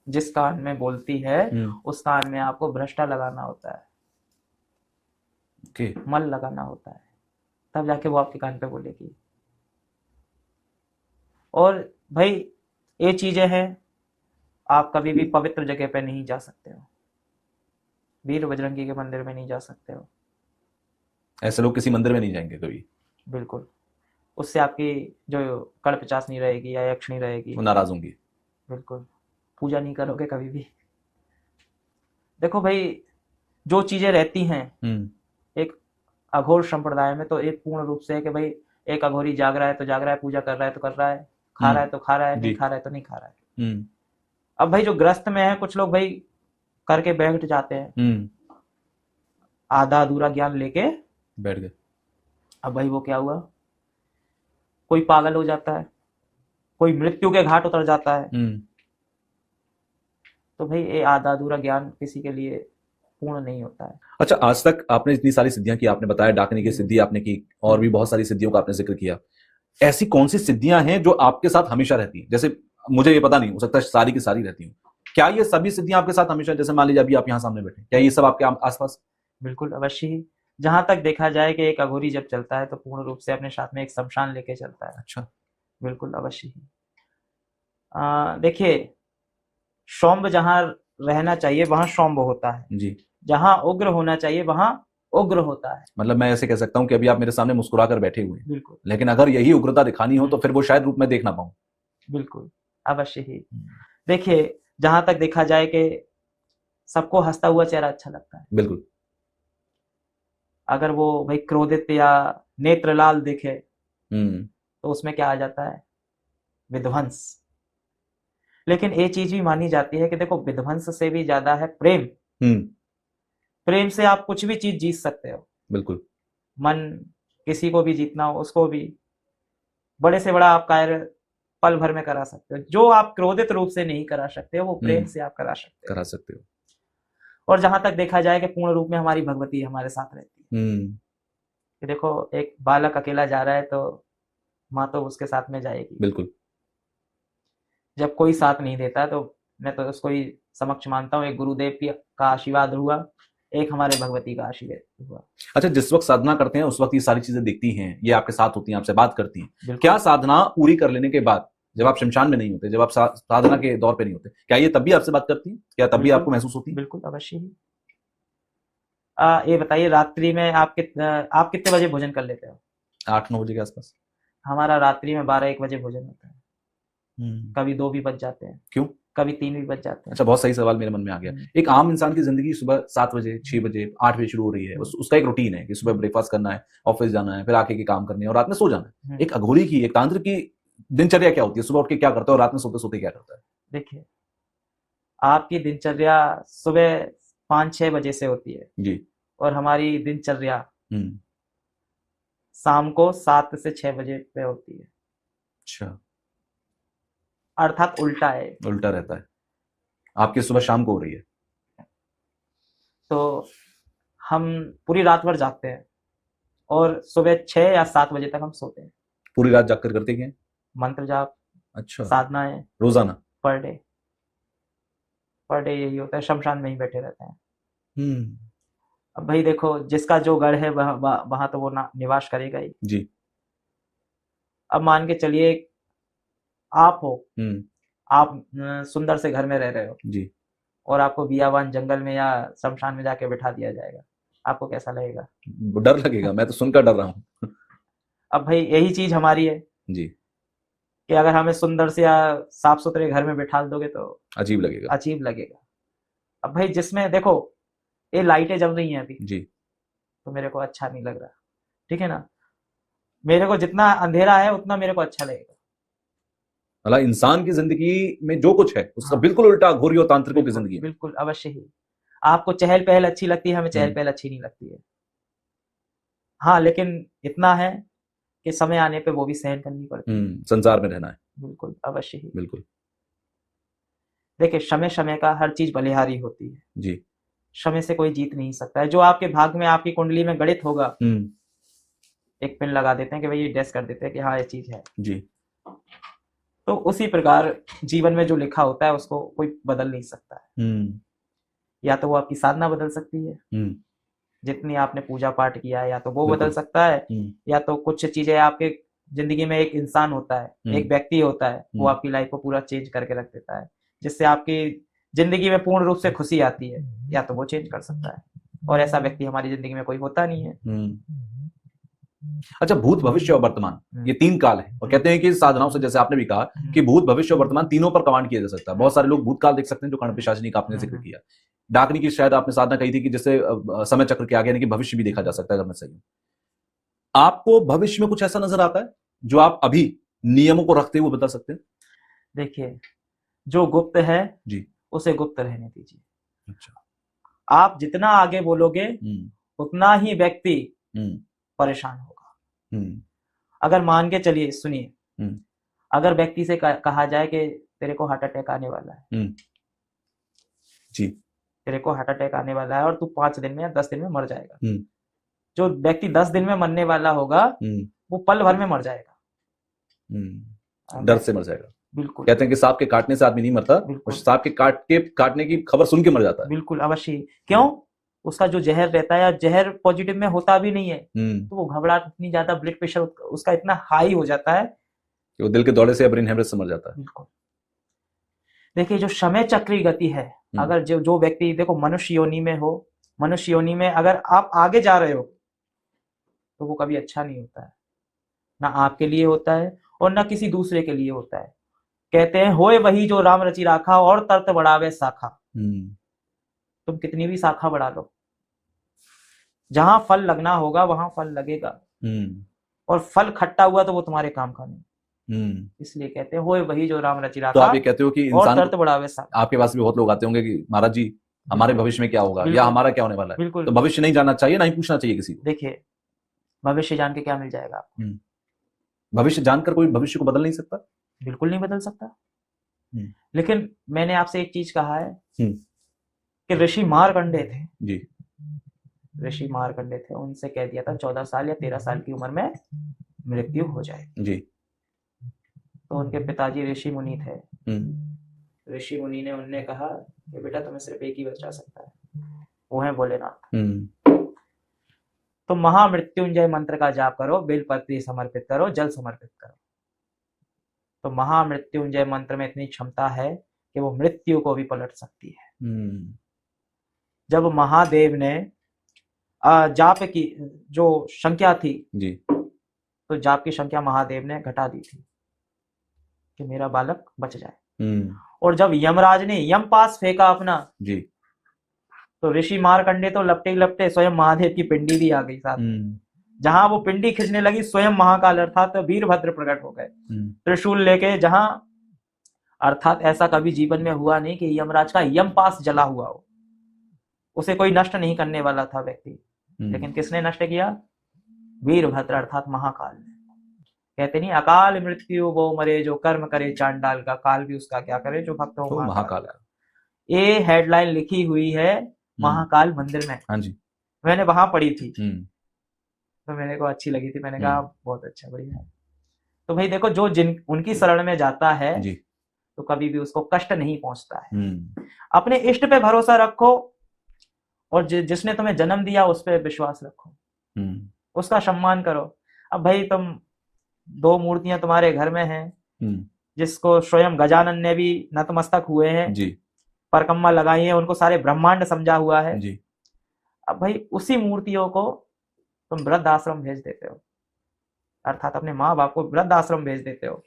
जिस कान में बोलती है उस कान में आपको भ्रष्टा लगाना होता है। okay. मल लगाना होता है, तब जाके वो आपके कान पे बोलेगी। और भाई ये चीजें हैं, आप कभी भी पवित्र जगह पे नहीं जा सकते हो, वीर बजरंगी के मंदिर में नहीं जा सकते हो। ऐसे लोग किसी मंदिर में नहीं जाएंगे कभी। बिल्कुल, उससे आपकी जो कर्ण पिशाचिनी रहेगी या यक्षिणी रहेगी, वो नाराज होंगी। बिल्कुल, पूजा नहीं करोगे कभी भी। देखो भाई, जो चीजें रहती हैं एक अघोर संप्रदाय में, तो एक पूर्ण रूप से है कि भाई एक अघोरी जाग रहा है तो जाग रहा है, पूजा कर रहा है तो कर रहा है, खा रहा है तो खा रहा है, नहीं खा रहा है तो नहीं खा रहा है। अब भाई जो ग्रस्त में है, कुछ लोग भाई करके बैठ जाते हैं, आधा अधूरा ज्ञान लेके बैठ गए। अब भाई वो क्या हुआ, कोई पागल हो जाता है, कोई मृत्यु के घाट उतर जाता है। तो भाई ये आधा अधूरा ज्ञान किसी के लिए पूर्ण नहीं होता है। अच्छा, आज तक आपने इतनी सारी सिद्धियां की, आपने बताया डाकनी की सिद्धि आपने की, और भी बहुत सारी सिद्धियों का आपने जिक्र किया। ऐसी कौन सी सिद्धियां हैं जो आपके साथ हमेशा रहती हैं? जैसे मुझे ये पता नहीं, हो सकता है सारी की सारी रहती हूँ, क्या ये सभी सिद्धियां आपके साथ हमेशा, जैसे मान लीजिए अभी आप यहाँ सामने बैठे, क्या ये सब आपके आसपास? बिल्कुल अवश्य ही। जहां तक देखा जाए कि एक अघोरी जब चलता है तो पूर्ण रूप से अपने साथ में एक शमशान लेके चलता है। अच्छा। बिल्कुल अवश्य ही। देखिए, सौम्य जहां रहना चाहिए वहां सौम्य होता है जी, जहां उग्र होना चाहिए वहां उग्र होता है। मतलब मैं ऐसे कह सकता हूं कि अभी आप मेरे सामने मुस्कुरा कर बैठे हुए हैं, बिल्कुल, लेकिन अगर यही उग्रता दिखानी हो तो फिर वो शायद रूप में देख ना पाऊं। बिल्कुल अवश्य ही। देखिए, जहां तक देखा जाए कि सबको हंसता हुआ चेहरा अच्छा लगता है। बिल्कुल। अगर वो भाई क्रोधित या नेत्र लाल दिखे तो उसमें क्या आ जाता है, विध्वंस। लेकिन ये चीज भी मानी जाती है कि देखो, विध्वंस से भी ज्यादा है प्रेम। प्रेम से आप कुछ भी चीज जीत सकते हो। बिल्कुल। मन, किसी को भी जीतना हो, उसको भी बड़े से बड़ा आप कार्य पल भर में करा सकते हो। जो आप क्रोधित रूप से नहीं करा सकते हो, वो प्रेम से आप करा सकते हो। और जहां तक देखा जाए कि पूर्ण रूप में हमारी भगवती हमारे साथ रहती है। कि देखो, एक बालक अकेला जा रहा है तो माँ तो उसके साथ में जाएगी। बिल्कुल। जब कोई साथ नहीं देता तो मैं तो उसको ही समक्ष मानता हूँ, एक गुरुदेव का आशीर्वाद हुआ, एक हमारे भगवती का आशीर्वाद हुआ। अच्छा, जिस वक्त साधना करते हैं उस वक्त ये सारी चीजें दिखती हैं, ये आपके साथ होती हैं, आपसे बात करती हैं। क्या साधना पूरी कर लेने के बाद जब आप शमशान में नहीं होते, जब आप साधना के दौर पे नहीं होते, क्या ये तब भी आपसे बात करती है? क्या तब भी आपको महसूस होती है? बिल्कुल अवश्य ही। ये बताइए, रात्रि में आप कितने बजे भोजन कर लेते हो? 8-9 बजे के आसपास। हमारा रात्रि में 12-1 बजे भोजन होता है। कभी 2 भी बज जाते हैं। क्यों? कभी 3 भी बज जाते हैं। अच्छा, बहुत सही सवाल मेरे मन में आ गया। एक आम इंसान की जिंदगी सुबह 7 बजे, 6 बजे, 8 बजे शुरू हो रही है। उसका एक रूटीन है कि सुबह ब्रेकफास्ट करना है, ऑफिस जाना है, फिर आके के काम करने हैं और रात में सो जाना है। एक अघोरी की, एक तांत्रिक की दिनचर्या क्या होती है? सुबह उठ के क्या करता है और रात में सोते सोते क्या करता है? देखिए, आपकी दिनचर्या सुबह 5-6 बजे से होती है जी, और हमारी दिनचर्या शाम को 7 से 6 बजे पे होती है। अच्छा, अर्थात उल्टा है। उल्टा रहता है। आपकी सुबह शाम को हो रही है। तो हम पूरी रात भर जागते हैं और सुबह 6 या 7 बजे तक हम सोते हैं। पूरी रात जाग कर करते क्या? मंत्र जाप, अच्छा, साधनाएं, रोजाना पर डे यही होता है। शमशान में ही बैठे रहते हैं। अब भाई देखो, जिसका जो गढ़ है वहां तो वो निवास करेगा ही जी। अब मान के चलिए, आप हो, आप सुंदर से घर में रह रहे हो जी, और आपको बियाबान जंगल में या शमशान में जाके बैठा दिया जाएगा, आपको कैसा लगेगा? डर लगेगा। मैं तो सुनकर डर रहा हूँ। अब भाई यही चीज हमारी है जी, कि अगर हमें सुंदर से या साफ सुथरे घर में बैठा दोगे तो अजीब लगेगा। अजीब लगेगा। अब भाई जिसमें देखो, ये लाइटें जल रही हैं अभी जी, तो मेरे को अच्छा नहीं लग रहा, ठीक है ना? मेरे को जितना अंधेरा है उतना मेरे को अच्छा लगेगा। मतलब इंसान की जिंदगी में जो कुछ है उसका बिल्कुल उल्टा घोरी और तांत्रिकों की जिंदगी में। बिल्कुल अवश्य ही। आपको चहल पहल अच्छी लगती है, हमें चहल पहल अच्छी नहीं लगती है। हाँ, लेकिन इतना है कि समय आने पे वो भी सहन करनी पड़ती है। संसार में रहना है। बिल्कुल अवश्य ही। बिल्कुल। देखिए, समय समय का हर चीज बलिहारी होती है जी, समय से कोई जीत नहीं सकता है। जो आपके भाग में, आपकी कुंडली में गणित होगा, एक पिन लगा देते हैं कि भाई ये डैश कर देते हैं कि हाँ ये चीज है जी। तो उसी प्रकार जीवन में जो लिखा होता है उसको कोई बदल नहीं सकता है। या तो वो आपकी साधना बदल सकती है, जितनी आपने पूजा पाठ किया है, या तो वो बदल सकता है, या तो कुछ चीजें आपके जिंदगी में, एक इंसान होता है, एक व्यक्ति होता है, वो आपकी लाइफ को पूरा चेंज करके रख देता है, जिससे आपकी जिंदगी में पूर्ण रूप से खुशी आती है। या तो वो चेंज कर सकता है, और ऐसा व्यक्ति हमारी जिंदगी में कोई होता नहीं है। अच्छा, भूत, भविष्य और वर्तमान, ये 3 काल है और कहते हैं कि साधनाओं से, जैसे आपने भी कहा कि भूत, भविष्य और वर्तमान तीनों पर कमांड किया जा सकता है। बहुत सारे लोग भूतकाल देख सकते हैं, जो कर्णपिशाचिनी का आपने जिक्र किया। डाकनी की शायद आपने साधना कही थी कि जिससे समय चक्र के आगे यानी कि भविष्य भी देखा जा सकता है, अगर मैं सही हूं। आपको भविष्य में कुछ ऐसा नजर आता है जो आप अभी नियमों को रखते हुए बता सकते हैं? देखिए, जो गुप्त है जी, उसे गुप्त रहने दीजिए। अच्छा। आप जितना आगे बोलोगे उतना ही व्यक्ति परेशान होगा। अगर मान के चलिए, सुनिए, अगर व्यक्ति से कहा जाए कि तेरे को हार्ट अटैक आने वाला है, जी, तेरे को हार्ट अटैक आने वाला है और तू 5 दिन में या 10 दिन में मर जाएगा, जो व्यक्ति 10 दिन में मरने वाला होगा वो पल भर में मर जाएगा, डर से मर जाएगा। बिल्कुल। कहते हैं कि सांप के काटने से आदमी नहीं मरता, और सांप के काटने की खबर सुन के मर जाता है। बिल्कुल अवश्य। क्यों? उसका जो जहर रहता है, या जहर पॉजिटिव में होता भी नहीं है, तो वो घबराहट इतनी ज्यादा, ब्लड प्रेशर उसका इतना हाई हो जाता है कि वो दिल के दौरे से या ब्रेन हेमरेज से मर जाता है। बिल्कुल। देखिए, जो समय चक्री गति है, अगर जो व्यक्ति, देखो, मनुष्य योनि में हो, मनुष्य योनि में अगर आप आगे जा रहे हो तो वो कभी अच्छा नहीं होता है, ना आपके लिए होता है और ना किसी दूसरे के लिए होता है। कहते हैं, होए वही जो राम रचि राखा और तरत बढ़ावे शाखा। तुम कितनी भी शाखा बढ़ा लो, जहां फल लगना होगा वहां फल लगेगा, और फल खट्टा हुआ तो वो तुम्हारे काम का नहीं। इसलिए कहते हैं, होए वही जो राम रचि राखा। तो आप ये कहते हो कि और इंसान तरत बढ़ावे शाखा। आपके पास भी बहुत लोग आते होंगे कि महाराज जी हमारे भविष्य में क्या होगा या हमारा क्या होने वाला है, बिल्कुल। तो भविष्य नहीं जानना चाहिए, ना ही पूछना चाहिए किसी को। देखिए, भविष्य जान के क्या मिल जाएगा आपको? भविष्य जानकर कोई भविष्य को बदल नहीं सकता। बिल्कुल नहीं बदल सकता। लेकिन मैंने आपसे एक चीज कहा है कि ऋषि मारकंडे थे जी, ऋषि मारकंडे थे, उनसे कह दिया था 14 साल या 13 साल की उम्र में मृत्यु हो जाएगी जी। तो उनके पिताजी ऋषि मुनि थे। ऋषि मुनि ने उनने कहा कि बेटा तुम्हें सिर्फ एक ही बचा सकता है, वो है भोलेनाथ। तो महामृत्युंजय मंत्र का जाप करो, बेलपत्री समर्पित करो, जल समर्पित करो। तो महामृत्युंजय मंत्र में इतनी क्षमता है कि वो मृत्यु को भी पलट सकती है। जब महादेव ने जाप की जो संख्या थी जी, तो जाप की संख्या महादेव ने घटा दी थी कि मेरा बालक बच जाए। और जब यमराज ने यम पास फेंका अपना जी, तो ऋषि मारकंडे तो लपटे लपटे स्वयं महादेव की पिंडी भी आ गई साथ। जहां वो पिंडी खींचने लगी स्वयं महाकाल अर्थात वीरभद्र प्रकट हो गए त्रिशूल लेके। जहां अर्थात ऐसा कभी जीवन में हुआ नहीं कि यमराज का यम पास जला हुआ हो, उसे कोई नष्ट नहीं करने वाला था व्यक्ति, लेकिन किसने नष्ट किया? वीरभद्र अर्थात महाकाल ने। कहते नहीं अकाल मृत्यु वो मरे जो कर्म करे चांडाल का, काल भी उसका क्या करे जो भक्त हो महाकाल का। ये हेडलाइन लिखी हुई है महाकाल मंदिर में। हाँ जी, मैंने वहां पढ़ी थी तो मेरे को अच्छी लगी थी, मैंने कहा बहुत अच्छा, बढ़िया है। तो भाई देखो, जो उनकी शरण में जाता है जी, तो कभी भी उसको कष्ट नहीं पहुंचता है। अपने इष्ट पे भरोसा रखो और जिसने तुम्हें जन्म दिया उस पर विश्वास रखो, उसका सम्मान करो। अब भाई तुम 2 मूर्तियां तुम्हारे घर में हैं जिसको स्वयं गजानन ने भी नतमस्तक हुए हैं जी, परकम्मा लगाई है, उनको सारे ब्रह्मांड समझा हुआ है जी। अब भाई उसी मूर्तियों को तुम वृद्ध आश्रम भेज देते हो, अर्थात अपने माँ बाप को वृद्ध आश्रम भेज देते हो,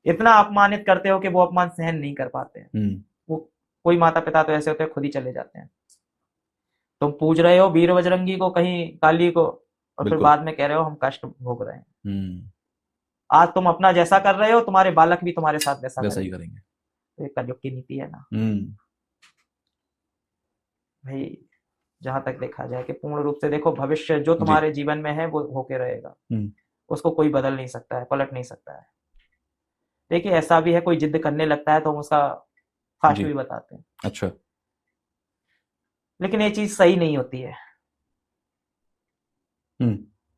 इतना अपमानित करते हो कि वो अपमान सहन नहीं कर पाते हैं। वो कोई माता पिता तो ऐसे होते हैं खुद ही चले जाते हैं। तुम पूज रहे हो वीर बजरंगी को, कहीं काली को, और फिर बाद में कह रहे हो हम कष्ट भोग रहे हैं। आज तुम अपना जैसा कर रहे हो तुम्हारे बालक भी तुम्हारे साथ वैसा ही करेंगे। तो ये कलयुग की नीति है ना भाई। जहां तक देखा जाए कि पूर्ण रूप से देखो, भविष्य जो तुम्हारे जीवन में है वो होके रहेगा, उसको कोई बदल नहीं सकता है, पलट नहीं सकता है। देखिए ऐसा भी है, कोई जिद करने लगता है तो हम उसका फास्ट भी बताते हैं। अच्छा, लेकिन ये चीज सही नहीं होती है।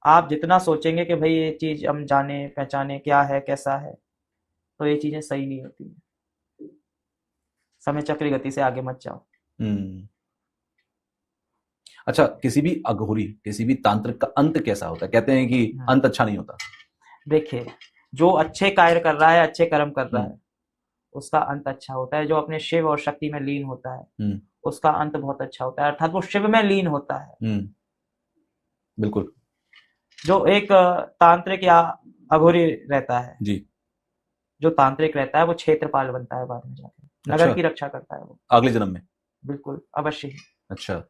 आप जितना सोचेंगे कि भाई ये चीज हम जाने पहचाने क्या है कैसा है, तो ये चीजें सही नहीं होती है। समय चक्र गति से आगे मत जाओ। अच्छा, किसी भी अघोरी, किसी भी तांत्रिक का अंत कैसा होता है? कहते हैं कि अंत अच्छा नहीं होता। देखिए, जो अच्छे कार्य कर रहा है, अच्छे कर्म कर रहा है, उसका अंत अच्छा होता है। जो अपने शिव और शक्ति में लीन होता है उसका अंत बहुत अच्छा होता है, अर्थात वो शिव में लीन होता है। बिल्कुल। जो एक तांत्रिक या अघोरी रहता है जी, जो तांत्रिक रहता है वो क्षेत्रपाल बनता है बाद में जाके, नगर की रक्षा करता है वो अगले जन्म में। बिल्कुल अवश्य ही। अच्छा,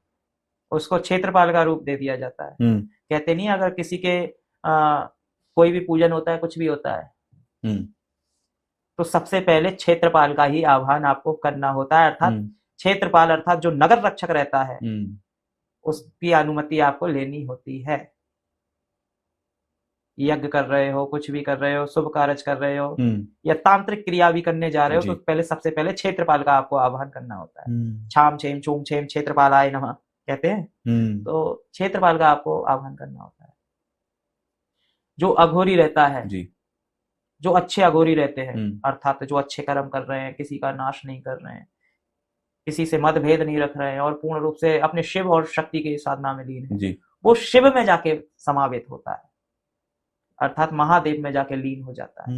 उसको क्षेत्रपाल का रूप दे दिया जाता है। कहते नहीं अगर किसी के कोई भी पूजन होता है, कुछ भी होता है, तो सबसे पहले क्षेत्रपाल का ही आह्वान आपको करना होता है, अर्थात क्षेत्रपाल अर्थात जो नगर रक्षक रहता है उसकी अनुमति आपको लेनी होती है। यज्ञ कर रहे हो, कुछ भी कर रहे हो, शुभ कार्य कर रहे हो या तांत्रिक क्रिया भी करने जा रहे हो, तो पहले सबसे पहले क्षेत्रपाल का आपको आह्वान करना होता है। छाम छेम छूम छेम क्षेत्रपालाय नमः कहते हैं, तो क्षेत्रपाल का आपको आह्वान करना होता है। जो अघोरी रहता है जी, जो अच्छे अघोरी रहते हैं, अर्थात जो अच्छे कर्म कर रहे हैं, किसी का नाश नहीं कर रहे हैं, किसी से मतभेद नहीं रख रहे हैं और पूर्ण रूप से अपने शिव और शक्ति की साधना में लीन है, वो शिव में जाके समावेत होता है, अर्थात महादेव में जाके लीन हो जाता है।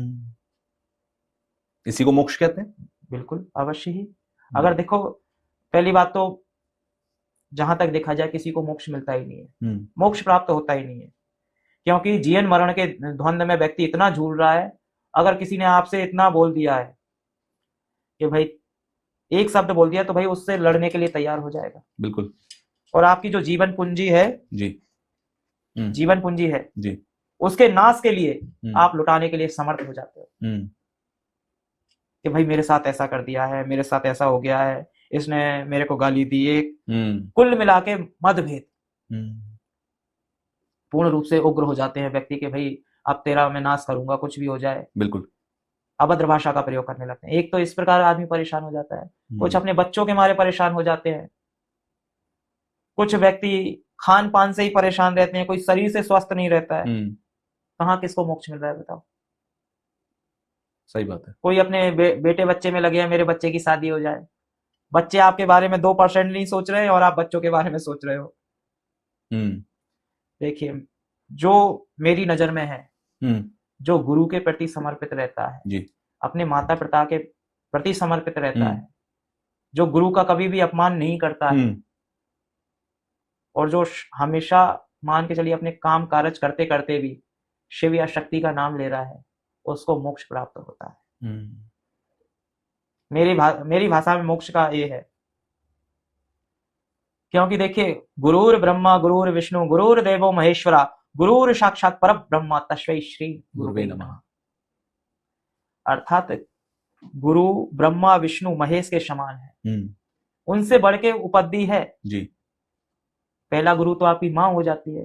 इसी को मोक्ष कहते हैं। बिल्कुल अवश्य ही। अगर देखो, पहली बात तो जहां तक देखा जाए किसी को मोक्ष मिलता ही नहीं है, मोक्ष प्राप्त होता ही नहीं है, क्योंकि जीवन मरण के द्वंद में व्यक्ति इतना झूल रहा है। अगर किसी ने आपसे इतना बोल दिया है कि भाई एक शब्द बोल दिया तो भाई उससे लड़ने के लिए तैयार हो जाएगा। बिल्कुल। और आपकी जो जीवन पूंजी है जीवन पूंजी है जी, उसके नाश के लिए आप लुटाने के लिए समर्थ हो जाते हो कि भाई मेरे साथ ऐसा कर दिया है, मेरे साथ ऐसा हो गया है, इसने मेरे को गाली दी, कुल मिला के मतभेद पूर्ण रूप से उग्र हो जाते हैं व्यक्ति के, भाई अब तेरा मैं नाश करूंगा, कुछ भी हो जाए। बिल्कुल। अभद्र भाषा का प्रयोग करने लगते हैं। एक तो इस प्रकार आदमी परेशान हो जाता है, कुछ अपने बच्चों के मारे परेशान हो जाते हैं, कुछ व्यक्ति खान पान से ही परेशान रहते हैं, कोई शरीर से स्वस्थ नहीं रहता है। कहाँ किसको मोक्ष मिल रहा है बताओ? सही बात है। कोई अपने बेटे बच्चे में लगे हैं, मेरे बच्चे की शादी हो जाए, बच्चे आपके बारे में 2% नहीं सोच रहे हैं और आप बच्चों के बारे में सोच रहे हो। देखिए, जो मेरी नजर में है, जो गुरु के प्रति समर्पित रहता है, अपने माता पिता के प्रति समर्पित रहता है, हम्म। जो गुरु का कभी भी अपमान नहीं करता है, और जो हमेशा मान के चलिए अपने काम काज करते करते भी शिव या शक्ति का नाम ले रहा है, उसको मोक्ष प्राप्त होता है। मेरी भाषा में मोक्ष का ये है, क्योंकि देखिए, गुरुर ब्रह्मा गुरुर विष्णु गुरुर देवो महेश्वरा गुरुर साक्षात पर ब्रह्म तस्मै श्री गुरुवे नमः। अर्थात गुरु ब्रह्मा विष्णु महेश के समान है, उनसे बढ़ के उपाधि है जी। पहला गुरु तो आपकी माँ हो जाती है,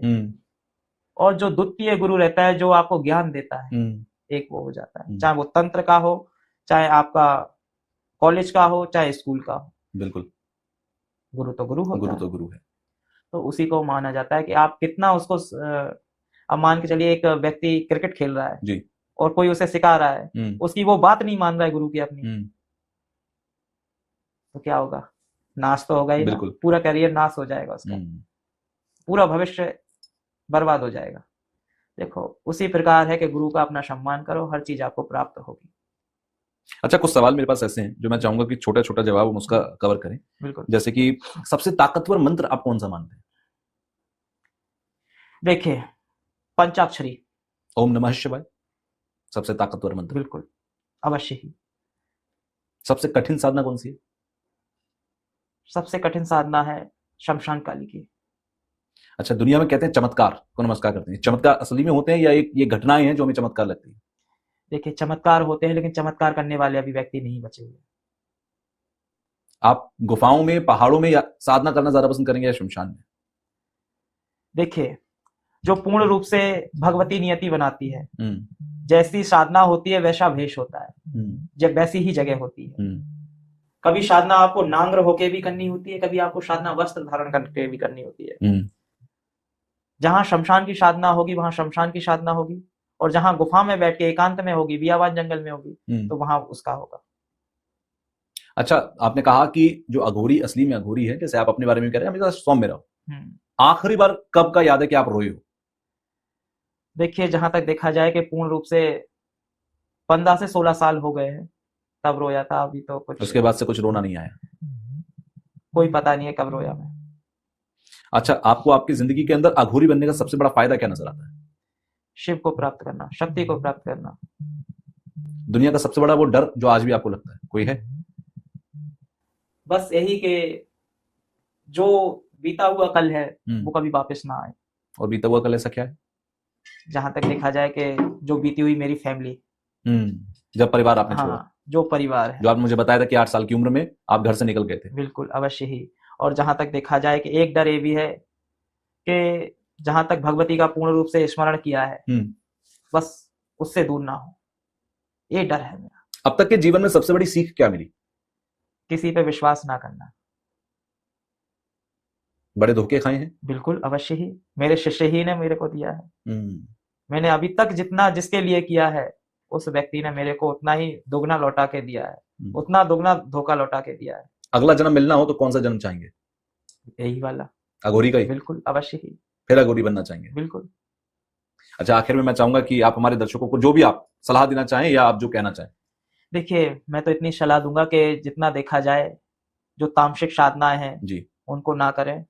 और जो द्वितीय गुरु रहता है जो आपको ज्ञान देता है, एक वो हो जाता है, चाहे वो तंत्र का हो, चाहे आपका कॉलेज का हो, चाहे स्कूल का हो। बिल्कुल, गुरु तो गुरु होता गुरु है। तो गुरु है। तो उसी को माना जाता है कि आप कितना उसको, अब मान के चलिए एक व्यक्ति क्रिकेट खेल रहा है जी, और कोई उसे सिखा रहा है, उसकी वो बात नहीं मान रहा है गुरु की अपनी, तो क्या होगा? नाश तो होगा ही ना, पूरा करियर नाश हो जाएगा उसका, पूरा भविष्य बर्बाद हो जाएगा। देखो, उसी प्रकार है कि गुरु का अपना सम्मान करो, हर चीज आपको प्राप्त होगी। अच्छा, कुछ सवाल मेरे पास ऐसे हैं जो मैं चाहूंगा कि छोटा छोटा जवाब हम उसका कवर करें। बिल्कुल। जैसे कि सबसे ताकतवर मंत्र आप कौन सा मानते हैं? देखिए, पंचाक्षरी ओम नमः शिवाय सबसे ताकतवर मंत्र। बिल्कुल, अवश्य ही। सबसे कठिन साधना कौन सी है? सबसे कठिन साधना है शमशान काली की। अच्छा, दुनिया में कहते हैं चमत्कार को नमस्कार करते हैं, चमत्कार असली में होते हैं या ये घटनाएं हैं जो हमें चमत्कार लगती है? देखिए, चमत्कार होते हैं, लेकिन चमत्कार करने वाले अभी व्यक्ति नहीं बचे हुए। आप गुफाओं में, पहाड़ों में या साधना करना ज्यादा पसंद करेंगे या शमशान में? देखिए, जो पूर्ण रूप से भगवती नियति बनाती है, जैसी साधना होती है वैसा भेष होता है, जब वैसी ही जगह होती है। कभी साधना आपको नांग्र होके भी करनी होती है, कभी आपको साधना वस्त्र धारण करके भी करनी होती है। जहां शमशान की साधना होगी वहां शमशान की साधना होगी, और जहां गुफा में बैठ के एकांत में होगी, बियाबान जंगल में होगी, तो वहां उसका होगा। अच्छा, आपने कहा कि जो अघोरी असली में अघोरी है, जैसे आप अपने बारे में कह रहे हैं, हमेशा सौम्य रहो, आखिरी बार कब का याद है कि आप रोए हो? देखिए, जहां तक देखा जाए कि पूर्ण रूप से 15 से 16 साल हो गए हैं, तब रोया था। अभी तो कुछ, उसके बाद से कुछ रोना नहीं आया? कोई पता नहीं है कब रोया मैं। अच्छा, आपको आपकी जिंदगी के अंदर अघोरी बनने का सबसे बड़ा फायदा क्या नजर आता है? शिव को प्राप्त करना, शक्ति को प्राप्त करना। दुनिया का सबसे बड़ा वो डर जो आज भी आपको लगता है, कोई है? बस यही कि जो बीता हुआ कल है वो कभी वापस ना आए। और बीता हुआ कल ऐसा क्या है? जहां तक देखा जाए कि जो बीती हुई मेरी फैमिली, जब परिवार आपने छोड़ा, जो परिवार है, जो आपने मुझे बताया था कि 8 साल की उम्र में आप घर से निकल गए थे। बिल्कुल, अवश्य ही। और जहां तक देखा जाए कि एक डर ये भी है कि जहां तक भगवती का पूर्ण रूप से स्मरण किया है, बस उससे दूर ना हो, ये डर है मेरा। अब तक के जीवन में सबसे बड़ी सीख क्या मिली? किसी पे विश्वास ना करना। बड़े धोखे खाए हैं? बिल्कुल, अवश्य ही। मेरे शिष्य ही ने मेरे को दिया है। मैंने अभी तक जितना जिसके लिए किया है, उस व्यक्ति ने मेरे को उतना ही दोगुना लौटा के दिया है, उतना दोगुना धोखा लौटा के दिया है। अगला जन्म मिलना हो तो कौन सा जन्म चाहेंगे? यही वाला, अघोरी का ही? बिल्कुल, अवश्य ही। फिर अघोरी बनना चाहेंगे? बिल्कुल। अच्छा, आखिर में मैं चाहूंगा कि आप हमारे दर्शकों को जो भी आप सलाह देना चाहें या आप जो कहना चाहें। देखिए, मैं तो इतनी सलाह दूंगा कि जितना देखा जाए, जो तामसिक साधनाएं हैं जी, उनको ना करें,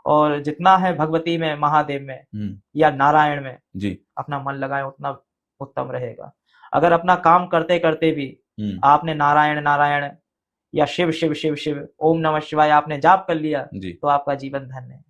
और जितना है भगवती में, महादेव में या नारायण में जी अपना मन लगाएं, उतना उत्तम रहेगा। अगर अपना काम करते करते भी आपने नारायण नारायण या शिव शिव शिव शिव, ओम नमः शिवाय आपने जाप कर लिया, तो आपका जीवन धन्य है।